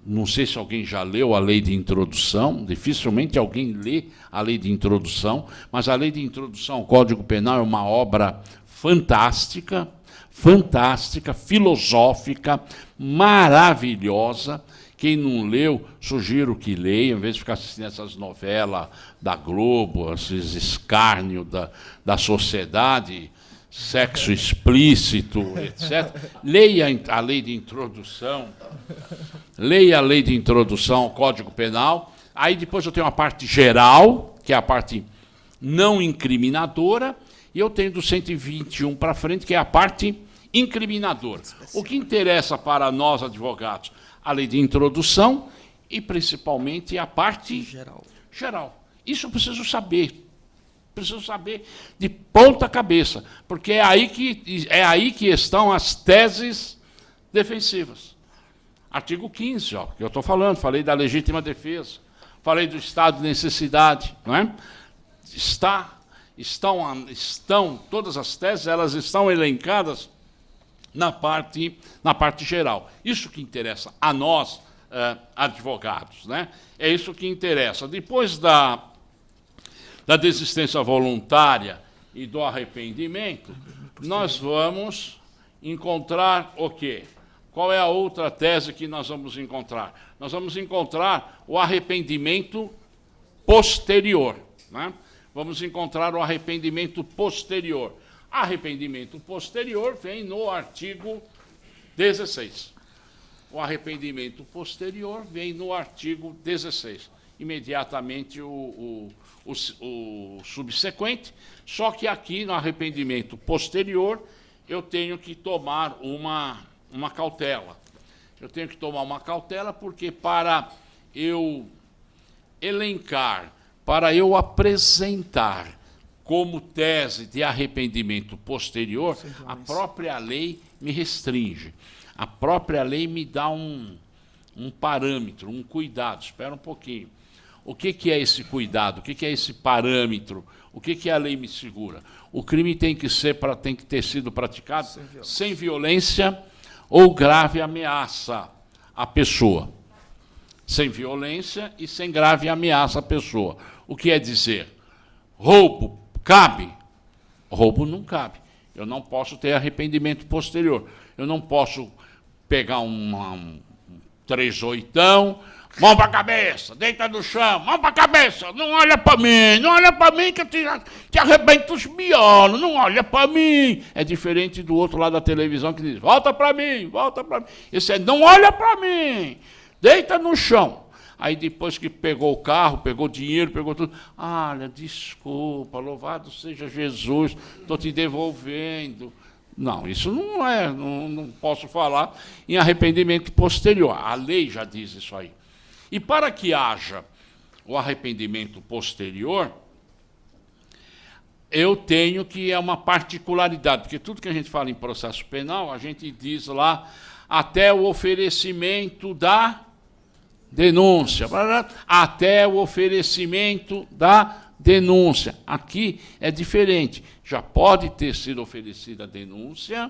Não sei se alguém já leu a lei de introdução, dificilmente alguém lê a lei de introdução, mas a lei de introdução ao Código Penal é uma obra fantástica, filosófica, maravilhosa. Quem não leu, sugiro que leia, em vez de ficar assistindo essas novelas da Globo, esses escárnios da sociedade, sexo explícito, etc. Leia a lei de introdução, ao Código Penal. Aí depois eu tenho a parte geral, que é a parte não incriminadora, e eu tenho do 121 para frente, que é a parte incriminadora. O que interessa para nós, advogados? A lei de introdução e, principalmente, a parte geral. Isso eu preciso saber. Preciso saber de ponta cabeça, porque é aí que estão as teses defensivas. Artigo 15, ó, que eu estou falando, falei da legítima defesa, falei do estado de necessidade, não é? Estão todas as teses, elas estão elencadas na parte geral. Isso que interessa a nós, advogados, né? É isso que interessa. Depois da desistência voluntária e do arrependimento, nós vamos encontrar o quê? Qual é a outra tese que nós vamos encontrar? Nós vamos encontrar o arrependimento posterior. Né? Vamos encontrar o arrependimento posterior. Arrependimento posterior vem no artigo 16. O arrependimento posterior vem no artigo 16. Imediatamente o subsequente, só que aqui no arrependimento posterior eu tenho que tomar uma cautela. Eu tenho que tomar uma cautela porque para eu elencar, para eu apresentar como tese de arrependimento posterior, a própria lei me restringe. A própria lei me dá um parâmetro, um cuidado. Espera um pouquinho. O que é esse cuidado? O que é esse parâmetro? O que a lei me segura? O crime tem que ter sido praticado sem violência ou grave ameaça à pessoa. Sem violência e sem grave ameaça à pessoa. O que é dizer? Roubo cabe? Roubo não cabe. Eu não posso ter arrependimento posterior. Eu não posso pegar um 38ão, mão para a cabeça, deita no chão, mão para a cabeça, não olha para mim que eu te arrebento os miolos, não olha para mim. É diferente do outro lado da televisão que diz, volta para mim. Esse é, não olha para mim, deita no chão. Aí depois que pegou o carro, pegou dinheiro, pegou tudo, olha, desculpa, louvado seja Jesus, estou te devolvendo. Não, isso não é, não posso falar em arrependimento posterior. A lei já diz isso aí. E para que haja o arrependimento posterior, eu tenho que é uma particularidade, porque tudo que a gente fala em processo penal, a gente diz lá até o oferecimento da denúncia, até o oferecimento da denúncia. Aqui é diferente. Já pode ter sido oferecida a denúncia,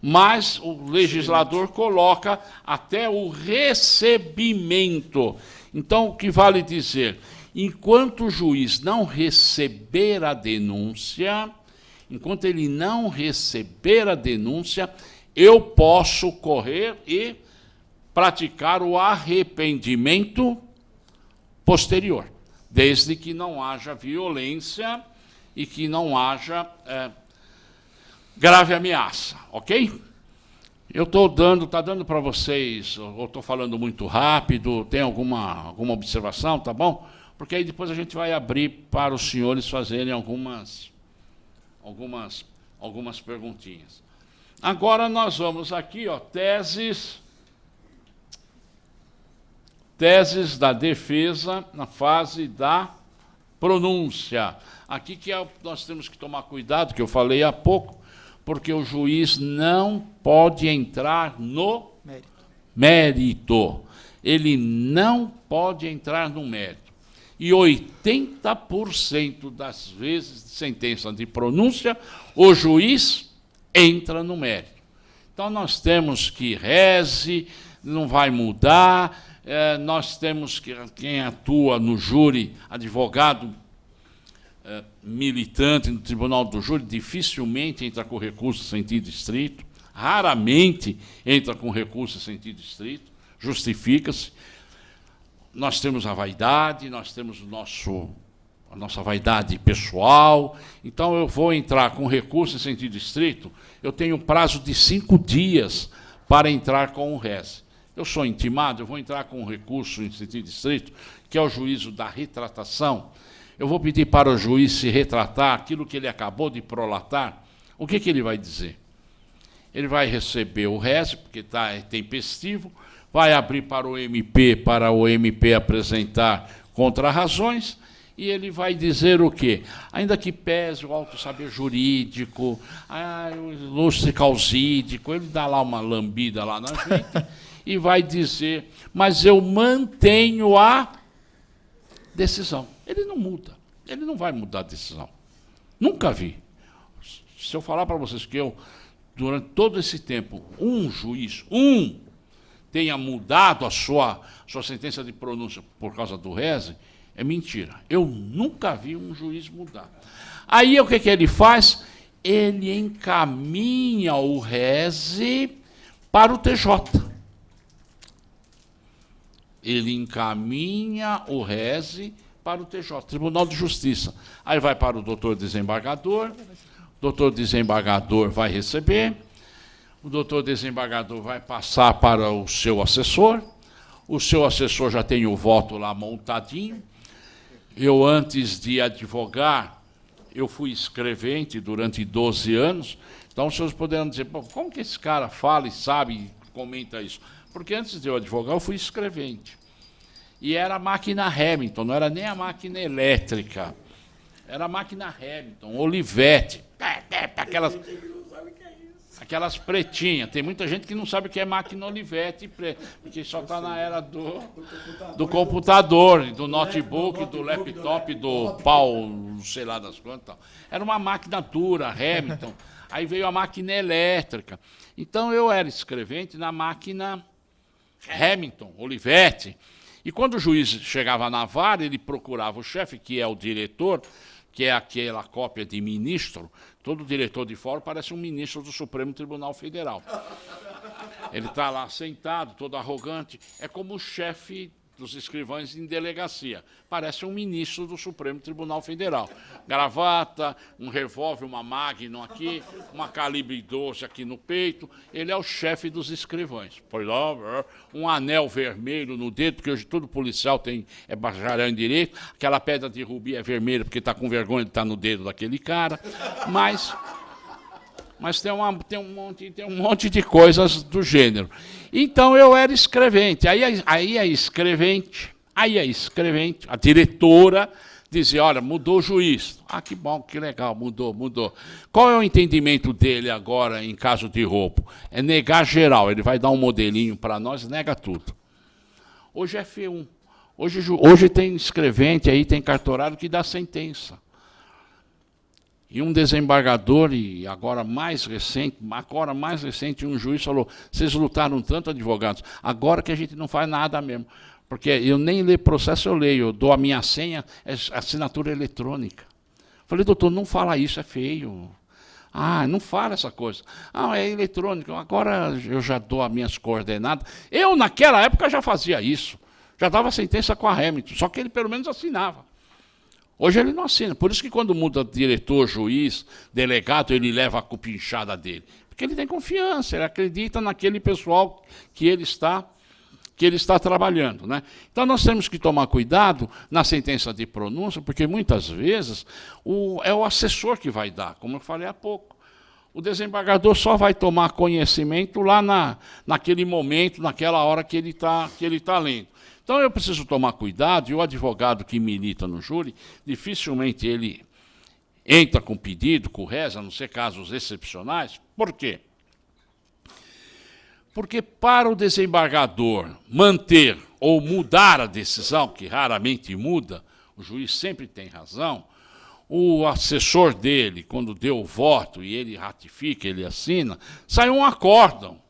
mas o legislador coloca até o recebimento. Então, o que vale dizer? Enquanto o juiz não receber a denúncia, enquanto ele não receber a denúncia, eu posso correr e praticar o arrependimento posterior, desde que não haja violência e que não haja grave ameaça, ok? Eu estou dando, está dando para vocês, ou estou falando muito rápido, tem alguma observação, tá bom? Porque aí depois a gente vai abrir para os senhores fazerem algumas perguntinhas. Agora nós vamos aqui, ó, teses da defesa na fase da pronúncia. Aqui que nós temos que tomar cuidado, que eu falei há pouco, porque o juiz não pode entrar no mérito. Ele não pode entrar no mérito. E 80% das vezes de sentença de pronúncia, o juiz entra no mérito. Então, nós temos que reze, não vai mudar, nós temos que, quem atua no júri, advogado militante no tribunal do júri, dificilmente entra com recurso em sentido estrito, raramente entra com recurso em sentido estrito, justifica-se. Nós temos a vaidade, nós temos a nossa vaidade pessoal, então eu vou entrar com recurso em sentido estrito, eu tenho prazo de 5 dias para entrar com o reze. Eu sou intimado, eu vou entrar com recurso em sentido estrito, que é o juízo da retratação. Eu vou pedir para o juiz se retratar aquilo que ele acabou de prolatar. O que ele vai dizer? Ele vai receber o reze, porque é tempestivo, vai abrir para o MP apresentar contrarrazões, e ele vai dizer o quê? Ainda que pese o alto saber jurídico, o ilustre causídico, ele dá lá uma lambida lá na gente, e vai dizer, mas eu mantenho a decisão. Ele não muda, ele não vai mudar a decisão. Nunca vi. Se eu falar para vocês que eu, durante todo esse tempo, um juiz, tenha mudado a sua sentença de pronúncia por causa do reze, é mentira. Eu nunca vi um juiz mudar. Aí o que ele faz? Ele encaminha o reze para o TJ. Ele encaminha o reze para o TJ, Tribunal de Justiça. Aí vai para o doutor desembargador vai receber, o doutor desembargador vai passar para o seu assessor já tem o voto lá montadinho. Eu, antes de advogar, eu fui escrevente durante 12 anos, então os senhores poderão dizer, como que esse cara fala e sabe e comenta isso? Porque antes de eu advogar, eu fui escrevente. E era a máquina Hamilton, não era nem a máquina elétrica. Era a máquina Hamilton, Olivetti. Aquelas pretinhas. Tem muita gente que não sabe o que é máquina Olivetti, porque só está na era do computador, do notebook, do laptop, do pau, não sei lá das quantas. Era uma máquina dura, Hamilton. Aí veio a máquina elétrica. Então, eu era escrevente na máquina Hamilton, Olivetti. E quando o juiz chegava na vara, ele procurava o chefe, que é o diretor, que é aquela cópia de ministro. Todo diretor de fórum parece um ministro do Supremo Tribunal Federal. Ele está lá sentado, todo arrogante. É como o chefe dos escrivães em delegacia. Parece um ministro do Supremo Tribunal Federal. Gravata, um revólver, uma Magnum aqui, uma calibre 12 aqui no peito. Ele é o chefe dos escrivães. Pois lá, um anel vermelho no dedo, porque hoje todo policial é bacharel em direito. Aquela pedra de rubi é vermelha porque está com vergonha de estar no dedo daquele cara. Mas tem um monte de coisas do gênero. Então, eu era escrevente. Aí a escrevente, a diretora, dizia, olha, mudou o juiz. Ah, que bom, que legal, mudou. Qual é o entendimento dele agora em caso de roubo? É negar geral. Ele vai dar um modelinho para nós, nega tudo. Hoje é F1. Hoje tem escrevente aí, tem cartorário que dá sentença. E um desembargador, e agora mais recente, um juiz falou, vocês lutaram tanto, advogados, agora que a gente não faz nada mesmo. Porque eu nem leio processo, eu leio. Eu dou a minha senha, é assinatura eletrônica. Falei, doutor, não fala isso, é feio. Ah, não fala essa coisa. Ah, é eletrônico. Agora eu já dou as minhas coordenadas. Eu, naquela época, já fazia isso. Já dava sentença com a Hamilton, só que ele pelo menos assinava. Hoje ele não assina. Por isso que quando muda diretor, juiz, delegado, ele leva a cupinchada dele. Porque ele tem confiança, ele acredita naquele pessoal que ele está trabalhando. Né? Então nós temos que tomar cuidado na sentença de pronúncia, porque muitas vezes é o assessor que vai dar, como eu falei há pouco. O desembargador só vai tomar conhecimento lá naquele momento, naquela hora que ele tá lendo. Então eu preciso tomar cuidado, e o advogado que milita no júri, dificilmente ele entra com pedido, com reza, a não ser casos excepcionais. Por quê? Porque para o desembargador manter ou mudar a decisão, que raramente muda, o juiz sempre tem razão, o assessor dele, quando deu o voto e ele ratifica, ele assina, sai um acórdão.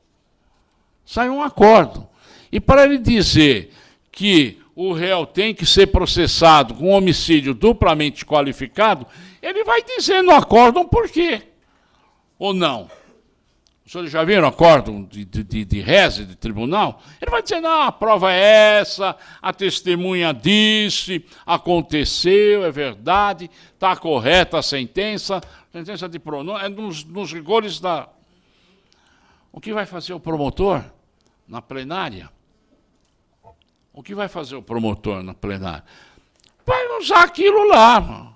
Sai um acórdão. E para ele dizer que o réu tem que ser processado com homicídio duplamente qualificado, ele vai dizer no acórdão por quê. Ou não? Os senhores já viram acórdão de reze, de tribunal? Ele vai dizer, não, a prova é essa, a testemunha disse, aconteceu, é verdade, está correta a sentença de pronúncia, é nos rigores da... O que vai fazer o promotor na plenária? O que vai fazer o promotor na plenária? Vai usar aquilo lá.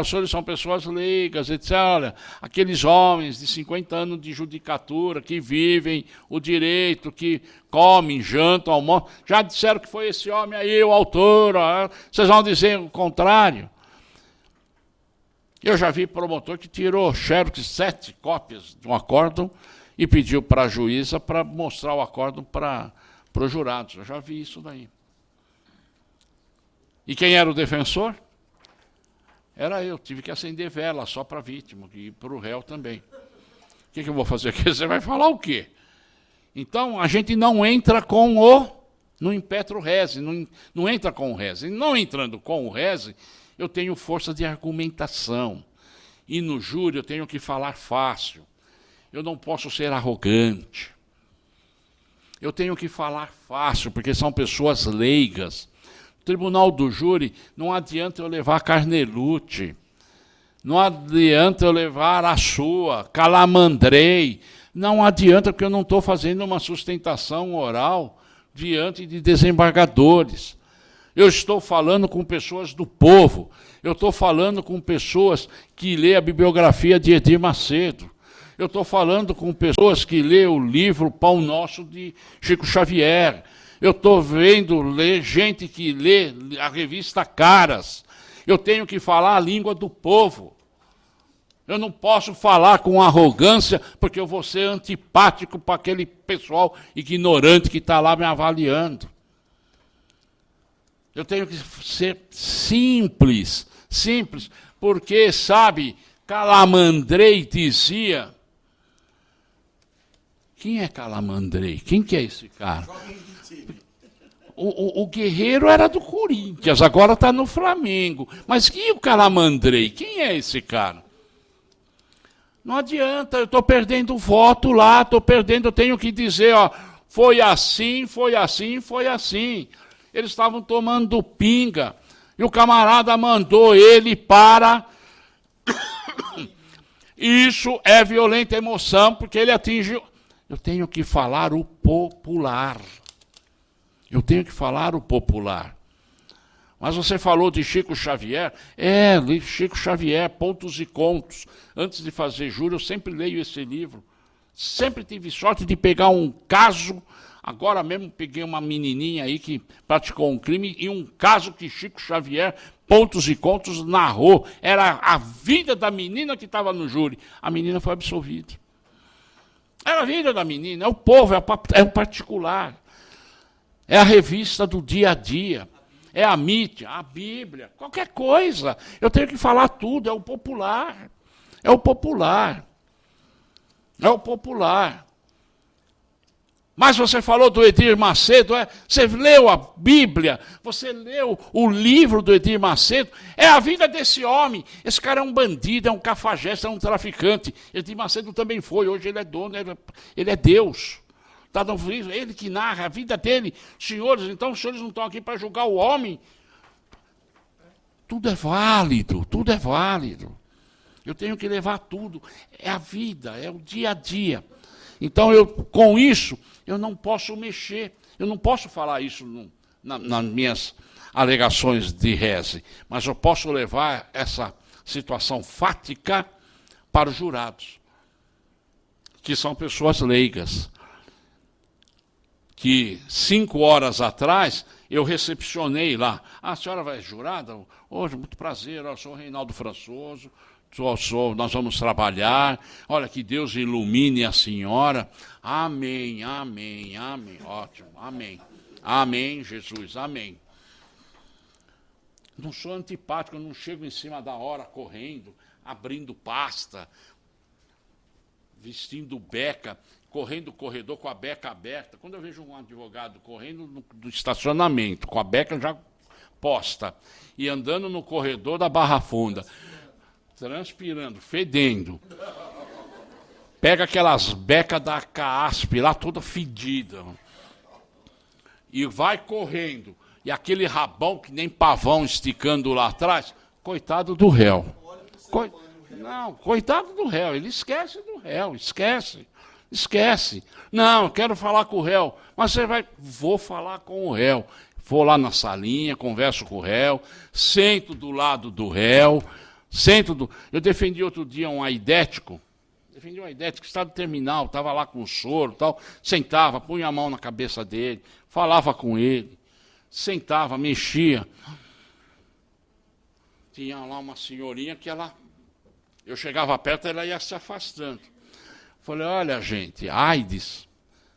Os senhores são pessoas leigas, etc. Olha, aqueles homens de 50 anos de judicatura que vivem o direito, que comem, jantam, almoçam, já disseram que foi esse homem aí o autor. Vocês vão dizer o contrário. Eu já vi promotor que tirou xerox 7 cópias de um acórdão e pediu para a juíza para mostrar o acórdão para os jurados. Eu já vi isso daí. E quem era o defensor? Era eu. Tive que acender vela só para a vítima e para o réu também. O que eu vou fazer aqui? Você vai falar o quê? Então, a gente não entra com no impetro rese, não entra com o rese. Não entrando com o rese, eu tenho força de argumentação. E no júri eu tenho que falar fácil. Eu não posso ser arrogante. Eu tenho que falar fácil, porque são pessoas leigas. No tribunal do júri, não adianta eu levar carnelute, não adianta eu levar a sua, calamandrei, não adianta, porque eu não estou fazendo uma sustentação oral diante de desembargadores. Eu estou falando com pessoas do povo, eu estou falando com pessoas que lêem a bibliografia de Edir Macedo. Eu estou falando com pessoas que lêem o livro Pão Nosso de Chico Xavier. Eu estou vendo gente que lê a revista Caras. Eu tenho que falar a língua do povo. Eu não posso falar com arrogância, porque eu vou ser antipático para aquele pessoal ignorante que está lá me avaliando. Eu tenho que ser simples, porque, sabe, Calamandrei dizia... Quem é Calamandrei? Quem que é esse cara? O Guerreiro era do Corinthians, agora está no Flamengo. Mas e o Calamandrei? Quem é esse cara? Não adianta, eu estou perdendo voto lá, estou perdendo, eu tenho que dizer, ó, foi assim, foi assim, foi assim. Eles estavam tomando pinga, e o camarada mandou ele para... Isso é violenta emoção, porque ele atingiu... Eu tenho que falar o popular. Eu tenho que falar o popular. Mas você falou de Chico Xavier. Chico Xavier, Pontos e Contos. Antes de fazer júri, eu sempre leio esse livro. Sempre tive sorte de pegar um caso. Agora mesmo peguei uma menininha aí que praticou um crime e um caso que Chico Xavier, Pontos e Contos, narrou. Era a vida da menina que estava no júri. A menina foi absolvida. Era a vida da menina, é o povo, é o particular. É a revista do dia a dia. É a mídia, a Bíblia, qualquer coisa. Eu tenho que falar tudo, é o popular. É o popular. É o popular. Mas você falou do Edir Macedo, você leu a Bíblia, você leu o livro do Edir Macedo, é a vida desse homem. Esse cara é um bandido, é um cafajeste, é um traficante. Edir Macedo também foi, hoje ele é dono, ele é Deus. Tá no livro, ele que narra a vida dele. Senhores, então os senhores não estão aqui para julgar o homem. Tudo é válido, tudo é válido. Eu tenho que levar tudo. É a vida, é o dia a dia. Então, com isso, eu não posso mexer. Eu não posso falar isso nas minhas alegações de reze. Mas eu posso levar essa situação fática para os jurados, que são pessoas leigas. Que 5 horas atrás eu recepcionei lá. A senhora vai jurada? Hoje, muito prazer, eu sou o Reinaldo Françoso. Nós vamos trabalhar, olha, que Deus ilumine a senhora, amém, amém, amém, ótimo, amém, amém, Jesus, amém. Não sou antipático, eu não chego em cima da hora correndo, abrindo pasta, vestindo beca, correndo o corredor com a beca aberta. Quando eu vejo um advogado correndo do estacionamento, com a beca já posta, e andando no corredor da Barra Funda, transpirando, fedendo. Pega aquelas becas da CASP lá, toda fedida. E vai correndo. E aquele rabão que nem pavão esticando lá atrás. Coitado do réu. Não, coitado do réu. Ele esquece do réu, esquece. Esquece. Não, eu quero falar com o réu. Mas você vai... Vou falar com o réu. Vou lá na salinha, converso com o réu, sento do lado do réu. Eu defendi outro dia um aidético, estado terminal, estava lá com soro e tal, sentava, punha a mão na cabeça dele, falava com ele, sentava, mexia. Tinha lá uma senhorinha que eu chegava perto, ela ia se afastando. Falei, olha, gente, AIDS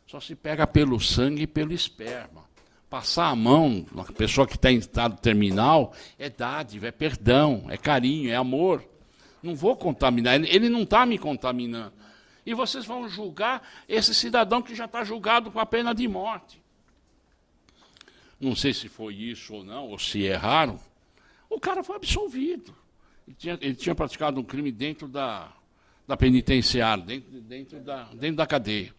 só se pega pelo sangue e pelo esperma. Passar a mão na pessoa que está em estado terminal é dádiva, é perdão, é carinho, é amor. Não vou contaminar, ele não está me contaminando. E vocês vão julgar esse cidadão que já está julgado com a pena de morte. Não sei se foi isso ou não, ou se erraram. O cara foi absolvido. Ele tinha praticado um crime dentro da penitenciária, dentro da cadeia.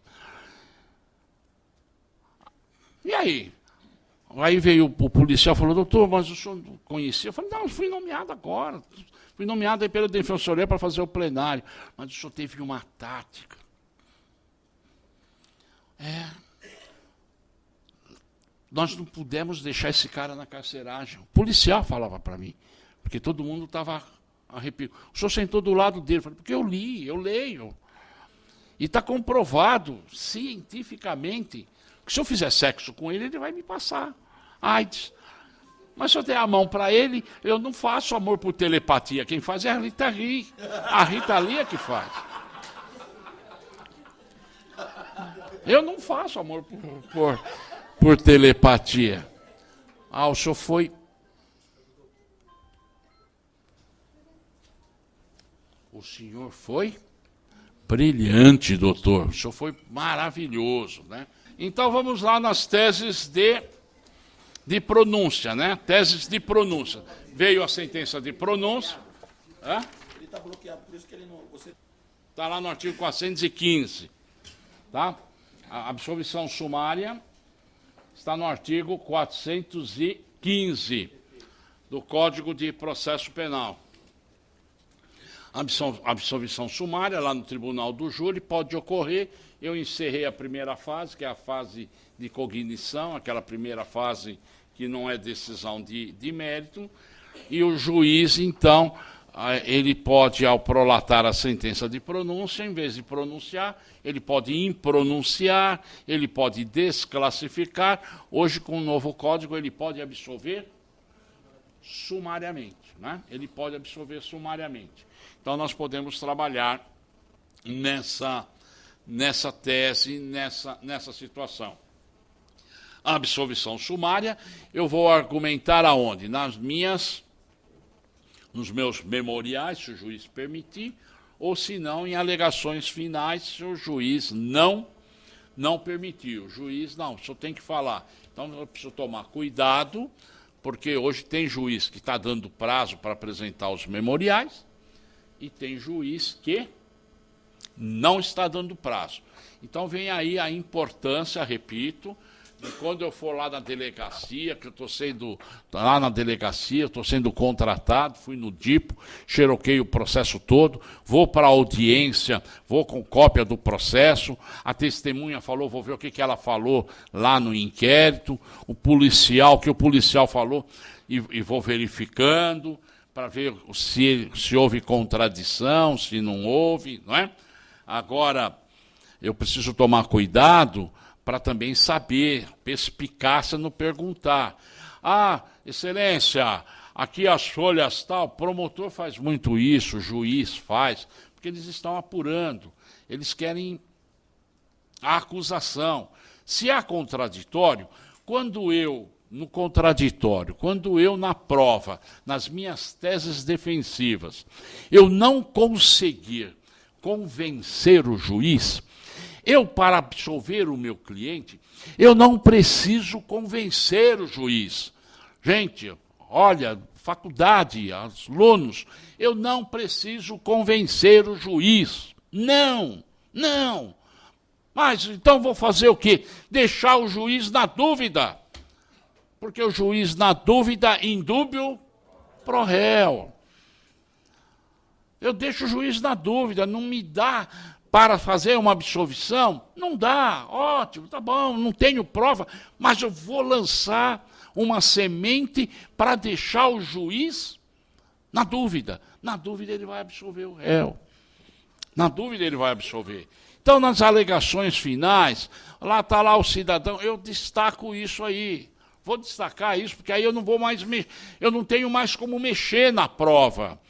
E aí? Aí veio o policial e falou, doutor, mas o senhor não conhecia? Eu falei, não, eu fui nomeado agora. Fui nomeado aí pela Defensoria para fazer o plenário. Mas o senhor teve uma tática. Nós não pudemos deixar esse cara na carceragem. O policial falava para mim, porque todo mundo estava arrepiado. O senhor sentou do lado dele. Eu falei, porque eu leio. E está comprovado cientificamente que se eu fizer sexo com ele, ele vai me passar AIDS. Mas se eu der a mão para ele, eu não faço amor por telepatia. Quem faz é a Rita Lee. A Rita Lee é que faz. Eu não faço amor por telepatia. O senhor foi... O senhor foi brilhante, doutor. O senhor foi maravilhoso, né? Então, vamos lá nas teses de pronúncia, né? Teses de pronúncia. Veio a sentença de pronúncia. Ele está bloqueado, por isso que ele não... Está lá no artigo 415. Tá? A absolvição sumária está no artigo 415 do Código de Processo Penal. A absolvição sumária, lá no Tribunal do Júri, pode ocorrer. Eu encerrei a primeira fase, que é a fase de cognição, aquela primeira fase que não é decisão de mérito, e o juiz, então, ele pode, ao prolatar a sentença de pronúncia, em vez de pronunciar, ele pode impronunciar, ele pode desclassificar. Hoje, com o novo código, ele pode absolver sumariamente, né? Ele pode absolver sumariamente. Então, nós podemos trabalhar nessa tese, nessa situação. A absolvição sumária, eu vou argumentar aonde? Nos meus memoriais, se o juiz permitir, ou se não, em alegações finais, se o juiz não não permitiu. O juiz, não, o senhor tem que falar. Então, eu preciso tomar cuidado, porque hoje tem juiz que está dando prazo para apresentar os memoriais e tem juiz que não está dando prazo. Então, vem aí a importância, repito, de quando eu for lá na delegacia, que eu estou sendo, lá na delegacia, estou sendo contratado, fui no DIPO, xeroquei o processo todo, vou para a audiência, vou com cópia do processo, a testemunha falou, vou ver o que ela falou lá no inquérito, o que o policial falou, e vou verificando, para ver se houve contradição, se não houve, não é? Agora, eu preciso tomar cuidado para também saber, perspicácia no perguntar. Ah, excelência, aqui as folhas tal, o promotor faz muito isso, o juiz faz, porque eles estão apurando, eles querem a acusação. Se há contraditório, quando eu na prova, nas minhas teses defensivas, eu não conseguir convencer o juiz, para absolver o meu cliente, eu não preciso convencer o juiz. Gente, olha, faculdade, alunos, eu não preciso convencer o juiz. Não. Mas então vou fazer o quê? Deixar o juiz na dúvida. Porque o juiz na dúvida, indúbio pro réu. Eu deixo o juiz na dúvida, não me dá para fazer uma absolvição? Não dá, ótimo, tá bom, não tenho prova, mas eu vou lançar uma semente para deixar o juiz na dúvida. Na dúvida ele vai absolver o réu. Na dúvida ele vai absolver. Então, nas alegações finais, lá está lá o cidadão, eu destaco isso aí. Vou destacar isso, porque aí eu não vou mais eu não tenho mais como mexer na prova.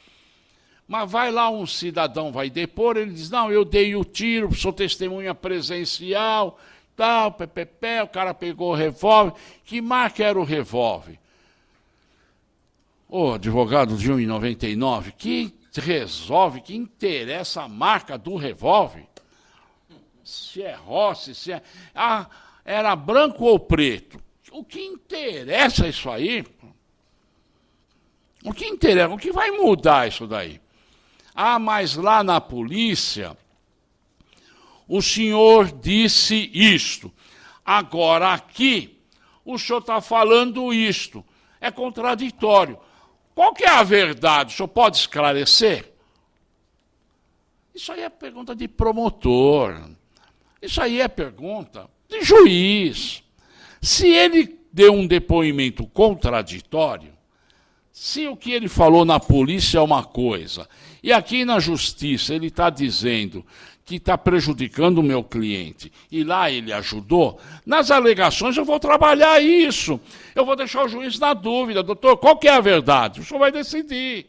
Mas vai lá um cidadão, vai depor, ele diz, não, eu dei o tiro, sou testemunha presencial, tal, o cara pegou o revólver. Que marca era o revólver? Ô, advogado de 1,99, que resolve, que interessa a marca do revólver? Se é Rossi, se é... Ah, era branco ou preto? O que interessa isso aí? O que interessa? O que vai mudar isso daí? Ah, mas lá na polícia, o senhor disse isto. Agora aqui, o senhor está falando isto. É contraditório. Qual que é a verdade? O senhor pode esclarecer? Isso aí é pergunta de promotor. Isso aí é pergunta de juiz. Se ele deu um depoimento contraditório, se o que ele falou na polícia é uma coisa, e aqui na justiça ele está dizendo que está prejudicando o meu cliente, e lá ele ajudou, nas alegações eu vou trabalhar isso. Eu vou deixar o juiz na dúvida. Doutor, qual que é a verdade? O senhor vai decidir.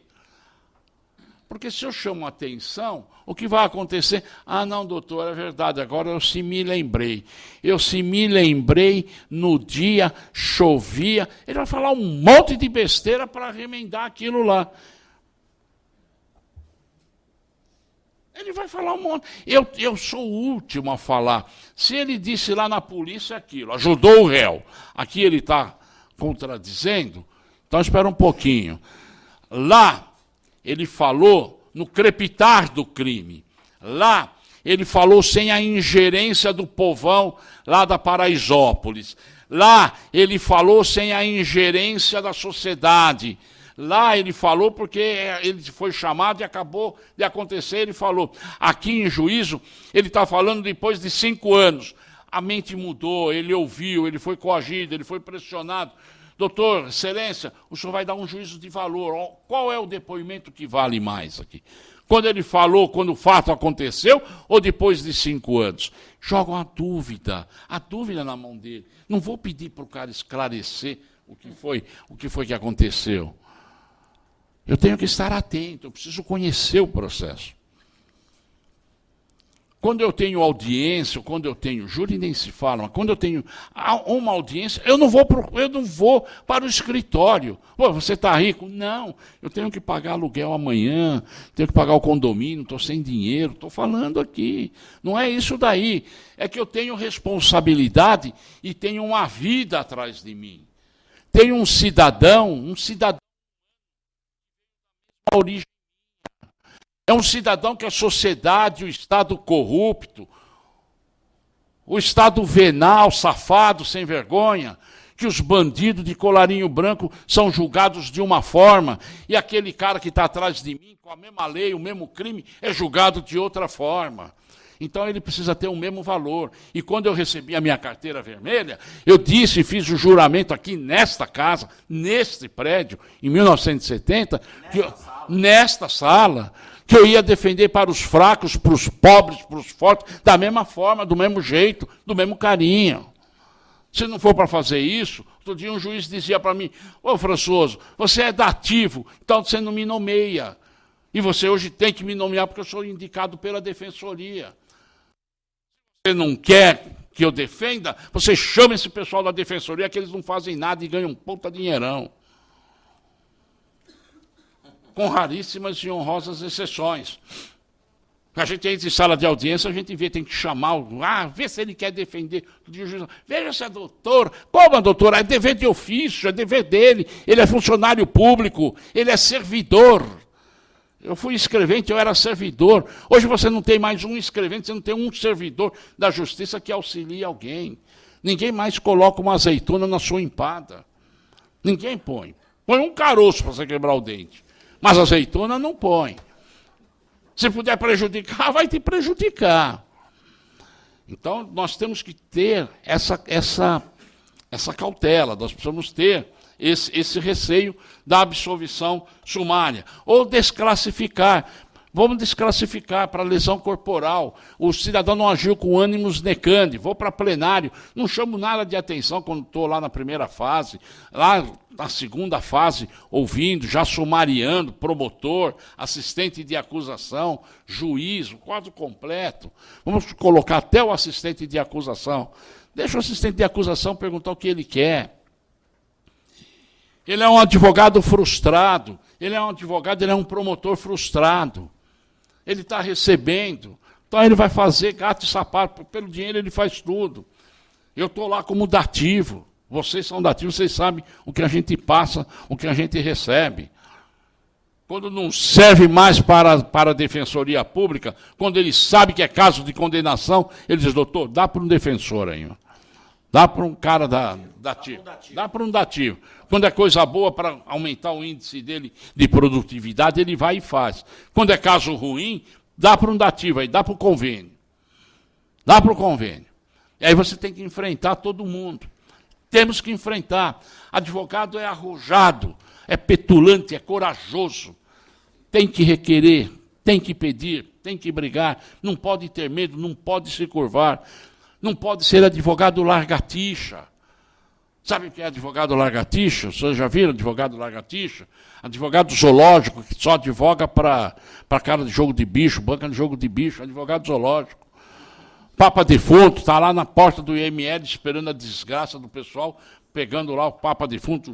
Porque se eu chamo a atenção, o que vai acontecer? Ah, não, doutor, é verdade, agora eu se me lembrei. Eu se me lembrei, no dia chovia. Ele vai falar um monte de besteira para remendar aquilo lá. Ele vai falar um monte. Eu sou o último a falar. Se ele disse lá na polícia aquilo, ajudou o réu, aqui ele está contradizendo, então espera um pouquinho. Lá, ele falou no crepitar do crime. Lá, ele falou sem a ingerência do povão lá da Paraisópolis. Lá, ele falou sem a ingerência da sociedade. Lá, ele falou porque ele foi chamado e acabou de acontecer. Ele falou. Aqui em juízo, ele está falando depois de 5 anos. A mente mudou, ele ouviu, ele foi coagido, ele foi pressionado. Doutor, excelência, o senhor vai dar um juízo de valor. Qual é o depoimento que vale mais aqui? Quando ele falou, quando o fato aconteceu, ou depois de 5 anos? Jogam a dúvida na mão dele. Não vou pedir para o cara esclarecer o que foi que aconteceu. Eu tenho que estar atento, eu preciso conhecer o processo. Quando eu tenho audiência, ou quando eu tenho júri, nem se fala, mas quando eu tenho uma audiência, eu não vou para o escritório. Pô, você está rico? Não, eu tenho que pagar aluguel amanhã, tenho que pagar o condomínio, estou sem dinheiro, estou falando aqui. Não é isso daí. É que eu tenho responsabilidade e tenho uma vida atrás de mim. Tenho um cidadão origem. É um cidadão que a sociedade, o Estado corrupto, o Estado venal, safado, sem vergonha, que os bandidos de colarinho branco são julgados de uma forma e aquele cara que está atrás de mim, com a mesma lei, o mesmo crime, é julgado de outra forma. Então ele precisa ter o mesmo valor. E quando eu recebi a minha carteira vermelha, eu disse e fiz o juramento aqui nesta casa, neste prédio, em 1970, nesta sala, que eu ia defender para os fracos, para os pobres, para os fortes, da mesma forma, do mesmo jeito, do mesmo carinho. Se não for para fazer isso, outro dia um juiz dizia para mim, ô Françoso, você é dativo, então você não me nomeia. E você hoje tem que me nomear porque eu sou indicado pela defensoria. Se você não quer que eu defenda, você chama esse pessoal da defensoria que eles não fazem nada e ganham um puta dinheirão. Com raríssimas e honrosas exceções. A gente entra em sala de audiência, a gente vê, tem que chamar, vê se ele quer defender. Veja se é doutor. Como é doutor? É dever de ofício, é dever dele. Ele é funcionário público, ele é servidor. Eu fui escrevente, eu era servidor. Hoje você não tem mais um escrevente, você não tem um servidor da justiça que auxilie alguém. Ninguém mais coloca uma azeitona na sua empada. Ninguém põe. Põe um caroço para você quebrar o dente. Mas a azeitona não põe. Se puder prejudicar, vai te prejudicar. Então, nós temos que ter essa cautela, nós precisamos ter esse receio da absolvição sumária. Ou desclassificar. Vamos desclassificar para lesão corporal. O cidadão não agiu com ânimos necandi. Vou para plenário. Não chamo nada de atenção quando estou lá na primeira fase. Lá na segunda fase, ouvindo, já sumariando, promotor, assistente de acusação, juiz, o quadro completo. Vamos colocar até o assistente de acusação. Deixa o assistente de acusação perguntar o que ele quer. Ele é um advogado frustrado. Ele é um promotor frustrado. Ele está recebendo, então ele vai fazer gato e sapato, pelo dinheiro ele faz tudo. Eu estou lá como dativo, vocês são dativos, vocês sabem o que a gente passa, o que a gente recebe. Quando não serve mais para a defensoria pública, quando ele sabe que é caso de condenação, ele diz, doutor, dá para um defensor aí, dá para um cara dativo, dá para um dativo. Quando é coisa boa para aumentar o índice dele de produtividade, ele vai e faz. Quando é caso ruim, dá para um dativo, aí dá para o convênio. Dá para o convênio. E aí você tem que enfrentar todo mundo. Temos que enfrentar. Advogado é arrojado, é petulante, é corajoso. Tem que requerer, tem que pedir, tem que brigar. Não pode ter medo, não pode se curvar. Não pode ser advogado largatixa. Sabe o que é advogado largatixa? Vocês já viram advogado largatixa? Advogado zoológico, que só advoga para cara de jogo de bicho, banca de jogo de bicho, advogado zoológico. Papa defunto, está lá na porta do IML esperando a desgraça do pessoal, pegando lá o papa defunto.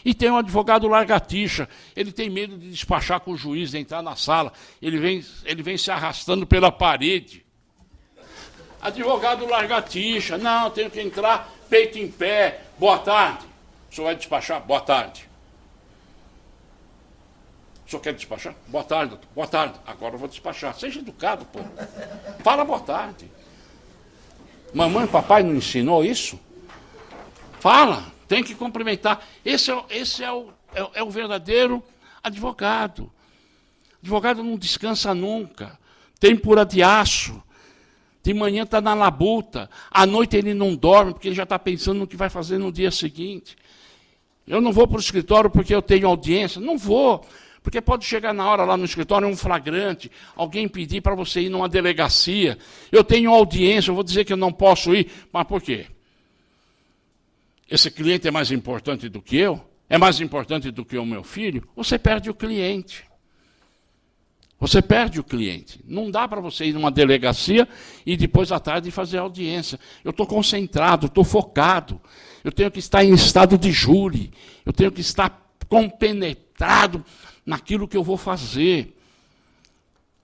E tem um advogado largatixa, ele tem medo de despachar com o juiz, de entrar na sala, ele vem se arrastando pela parede. Advogado largatixa, não, tenho que entrar peito em pé, boa tarde. O senhor vai despachar? Boa tarde. O senhor quer despachar? Boa tarde, doutor. Boa tarde. Agora eu vou despachar. Seja educado, pô. Fala boa tarde. Mamãe e papai não ensinou isso? Fala, tem que cumprimentar. Esse é o verdadeiro advogado. Advogado não descansa nunca. Tem pura de aço. De manhã está na labuta, à noite ele não dorme, porque ele já está pensando no que vai fazer no dia seguinte. Eu não vou para o escritório porque eu tenho audiência. Não vou, porque pode chegar na hora lá no escritório, um flagrante, alguém pedir para você ir numa delegacia. Eu tenho audiência, eu vou dizer que eu não posso ir. Mas por quê? Esse cliente é mais importante do que eu? É mais importante do que o meu filho? Você perde o cliente. Você perde o cliente. Não dá para você ir numa delegacia e depois à tarde fazer audiência. Eu estou concentrado, estou focado. Eu tenho que estar em estado de júri. Eu tenho que estar compenetrado naquilo que eu vou fazer.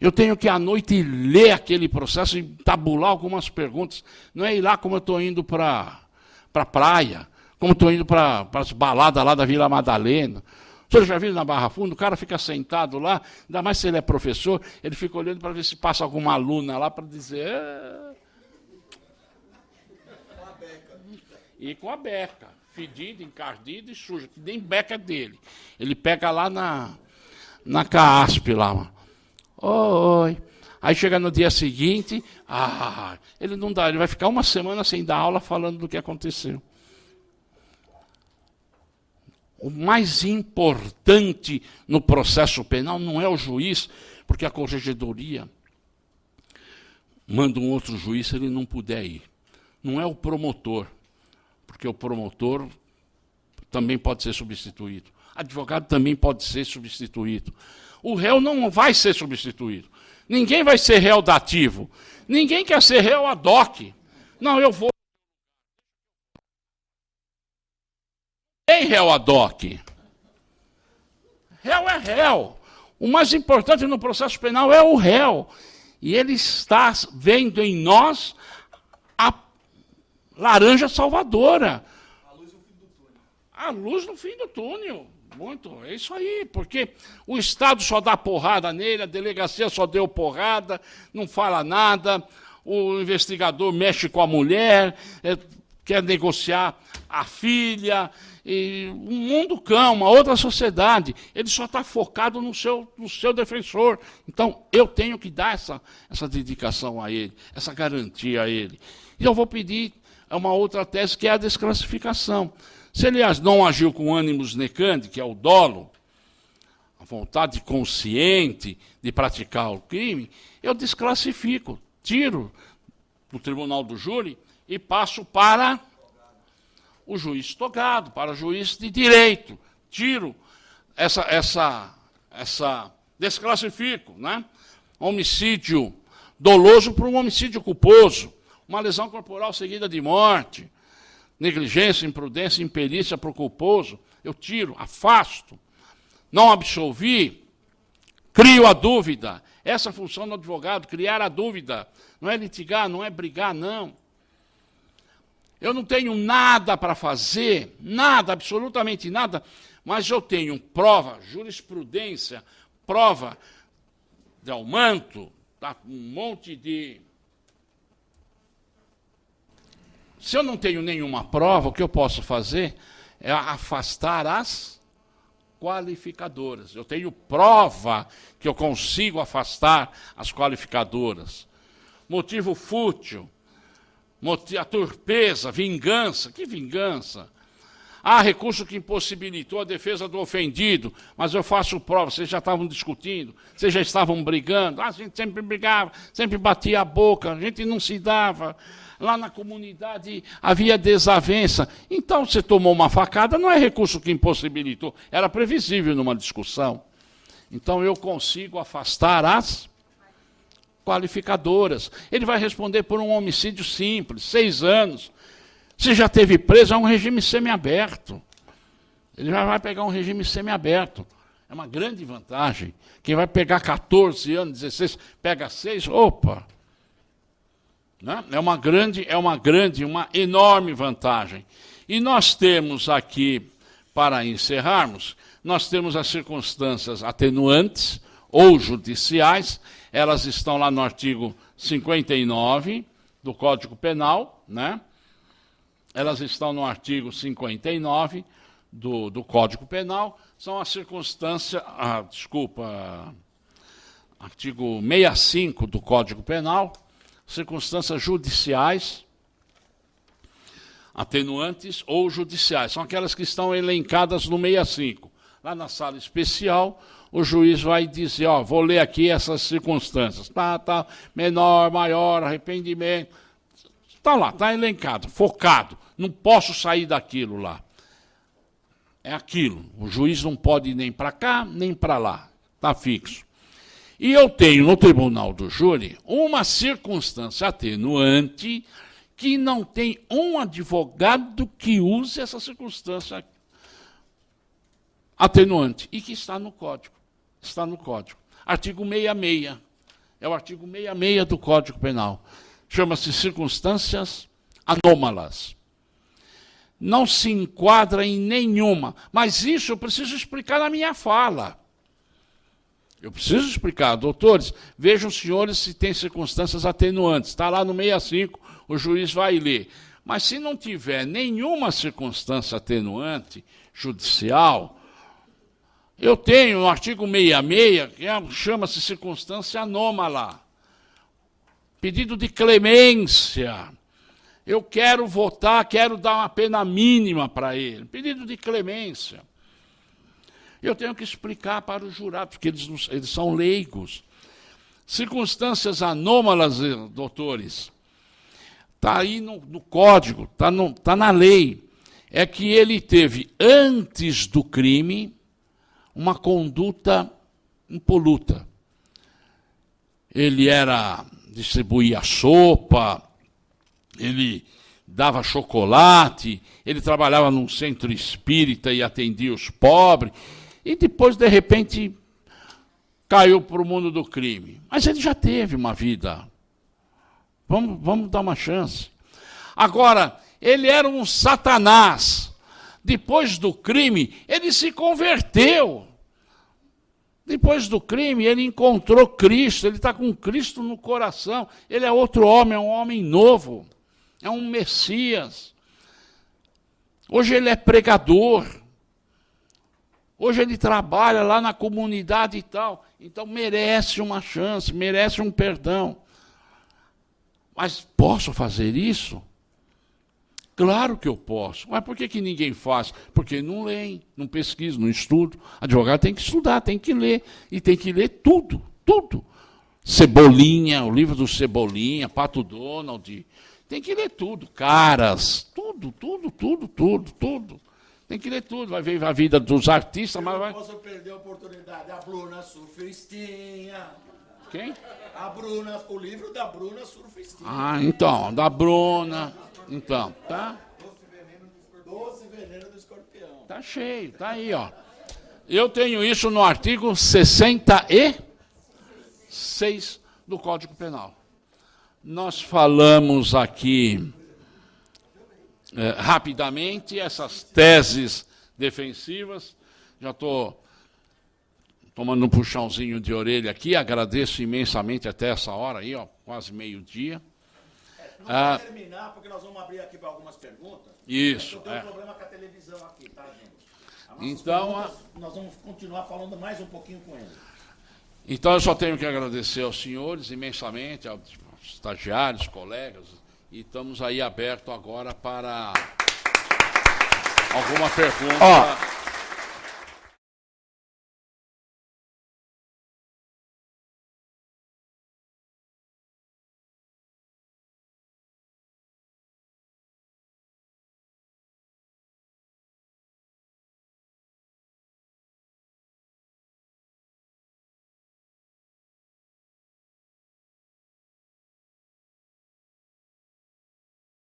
Eu tenho que, à noite, ler aquele processo e tabular algumas perguntas. Não é ir lá como eu estou indo para a praia, como estou indo para as baladas lá da Vila Madalena. Vocês já viram na Barra Funda? O cara fica sentado lá, ainda mais se ele é professor, ele fica olhando para ver se passa alguma aluna lá para dizer... E com a beca, fedida, encardida e suja, que nem beca dele. Ele pega lá na CAASP lá. Oi. Aí chega no dia seguinte, ele não dá, ele vai ficar uma semana sem dar aula falando do que aconteceu. O mais importante no processo penal não é o juiz, porque a corregedoria manda um outro juiz se ele não puder ir. Não é o promotor, porque o promotor também pode ser substituído. Advogado também pode ser substituído. O réu não vai ser substituído. Ninguém vai ser réu dativo. Ninguém quer ser réu ad hoc. Não, eu vou. Tem réu ad hoc. Réu é réu. O mais importante no processo penal é o réu. E ele está vendo em nós a laranja salvadora. A luz no fim do túnel. Muito, é isso aí, porque o Estado só dá porrada nele, a delegacia só deu porrada, não fala nada, o investigador mexe com a mulher, quer negociar a filha, e um mundo cão, uma outra sociedade. Ele só está focado no seu defensor. Então, eu tenho que dar essa dedicação a ele, essa garantia a ele. E eu vou pedir uma outra tese, que é a desclassificação. Se ele não agiu com ânimos necandi, que é o dolo, a vontade consciente de praticar o crime, eu desclassifico, tiro do tribunal do júri e passo para o juiz togado, para o juiz de direito. Tiro desclassifico, né? Homicídio doloso para um homicídio culposo, uma lesão corporal seguida de morte, negligência, imprudência, imperícia para o culposo, eu tiro, afasto. Não absolvi, crio a dúvida. Essa é a função do advogado, criar a dúvida. Não é litigar, não é brigar, não. Eu não tenho nada para fazer, nada, absolutamente nada, mas eu tenho prova, jurisprudência, prova de aumento, um monte de... Se eu não tenho nenhuma prova, o que eu posso fazer é afastar as qualificadoras. Eu tenho prova que eu consigo afastar as qualificadoras. Motivo fútil, a torpeza, vingança. Que vingança? Recurso que impossibilitou a defesa do ofendido, mas eu faço prova, vocês já estavam discutindo, vocês já estavam brigando, a gente sempre brigava, sempre batia a boca, a gente não se dava. Lá na comunidade havia desavença. Então, você tomou uma facada, não é recurso que impossibilitou, era previsível numa discussão. Então, eu consigo afastar as qualificadoras. Ele vai responder por um homicídio simples, 6 anos. Se já teve preso, é um regime semiaberto. Ele já vai pegar um regime semiaberto. É uma grande vantagem. Quem vai pegar 14 anos, 16, pega 6, opa! Né? É uma enorme vantagem. E nós temos aqui, para encerrarmos, nós temos as circunstâncias atenuantes ou judiciais, elas estão lá no artigo 59 do Código Penal, né? Elas estão no artigo 59 do Código Penal, são as circunstâncias, artigo 65 do Código Penal, circunstâncias judiciais, atenuantes ou judiciais. São aquelas que estão elencadas no 65. Lá na sala especial, o juiz vai dizer, vou ler aqui essas circunstâncias. Tá, menor, maior, arrependimento. Está lá, está elencado, focado. Não posso sair daquilo lá. É aquilo. O juiz não pode ir nem para cá, nem para lá. Está fixo. E eu tenho no tribunal do júri uma circunstância atenuante que não tem um advogado que use essa circunstância atenuante e que está no Código. Está no Código. Artigo 66. É o artigo 66 do Código Penal. Chama-se circunstâncias anômalas. Não se enquadra em nenhuma. Mas isso eu preciso explicar na minha fala. Eu preciso explicar. Doutores, vejam, senhores, se tem circunstâncias atenuantes. Está lá no 65, o juiz vai ler. Mas se não tiver nenhuma circunstância atenuante judicial, eu tenho no artigo 66, que chama-se circunstância anômala. Pedido de clemência. Eu quero votar, quero dar uma pena mínima para ele. Pedido de clemência. Eu tenho que explicar para os jurados, porque eles são leigos. Circunstâncias anômalas, doutores, está aí no Código, está na lei. É que ele teve, antes do crime, uma conduta impoluta. Ele distribuía sopa, ele dava chocolate, ele trabalhava num centro espírita e atendia os pobres, e depois, de repente, caiu para o mundo do crime. Mas ele já teve uma vida. Vamos dar uma chance. Agora, ele era um satanás. Depois do crime, ele se converteu. Depois do crime, ele encontrou Cristo, ele está com Cristo no coração. Ele é outro homem, é um homem novo, é um Messias. Hoje ele é pregador. Hoje ele trabalha lá na comunidade e tal. Então merece uma chance, merece um perdão. Mas posso fazer isso? Claro que eu posso. Mas por que ninguém faz? Porque não leem, não pesquisam, não estudam. Advogado tem que estudar, tem que ler. E tem que ler tudo, tudo. Cebolinha, o livro do Cebolinha, Pato Donald. Tem que ler tudo. Caras, tudo. Tem que ler tudo. Vai ver a vida dos artistas, mas vai... Eu não posso perder a oportunidade. A Bruna Surfistinha. Quem? A Bruna, o livro da Bruna Surfistinha. Ah, então, da Bruna. Então, tá? Doce veneno do escorpião. Tá cheio, tá aí, ó. Eu tenho isso no artigo 66 do Código Penal. Nós falamos aqui rapidamente essas teses defensivas. Já estou tomando um puxãozinho de orelha aqui. Agradeço imensamente até essa hora aí, ó, quase meio-dia. Não vai terminar, porque nós vamos abrir aqui para algumas perguntas. Isso. Eu tenho um problema com a televisão aqui, tá, gente? Então, nós vamos continuar falando mais um pouquinho com ele. Então, eu só tenho que agradecer aos senhores imensamente, aos estagiários, colegas, e estamos aí abertos agora para alguma pergunta.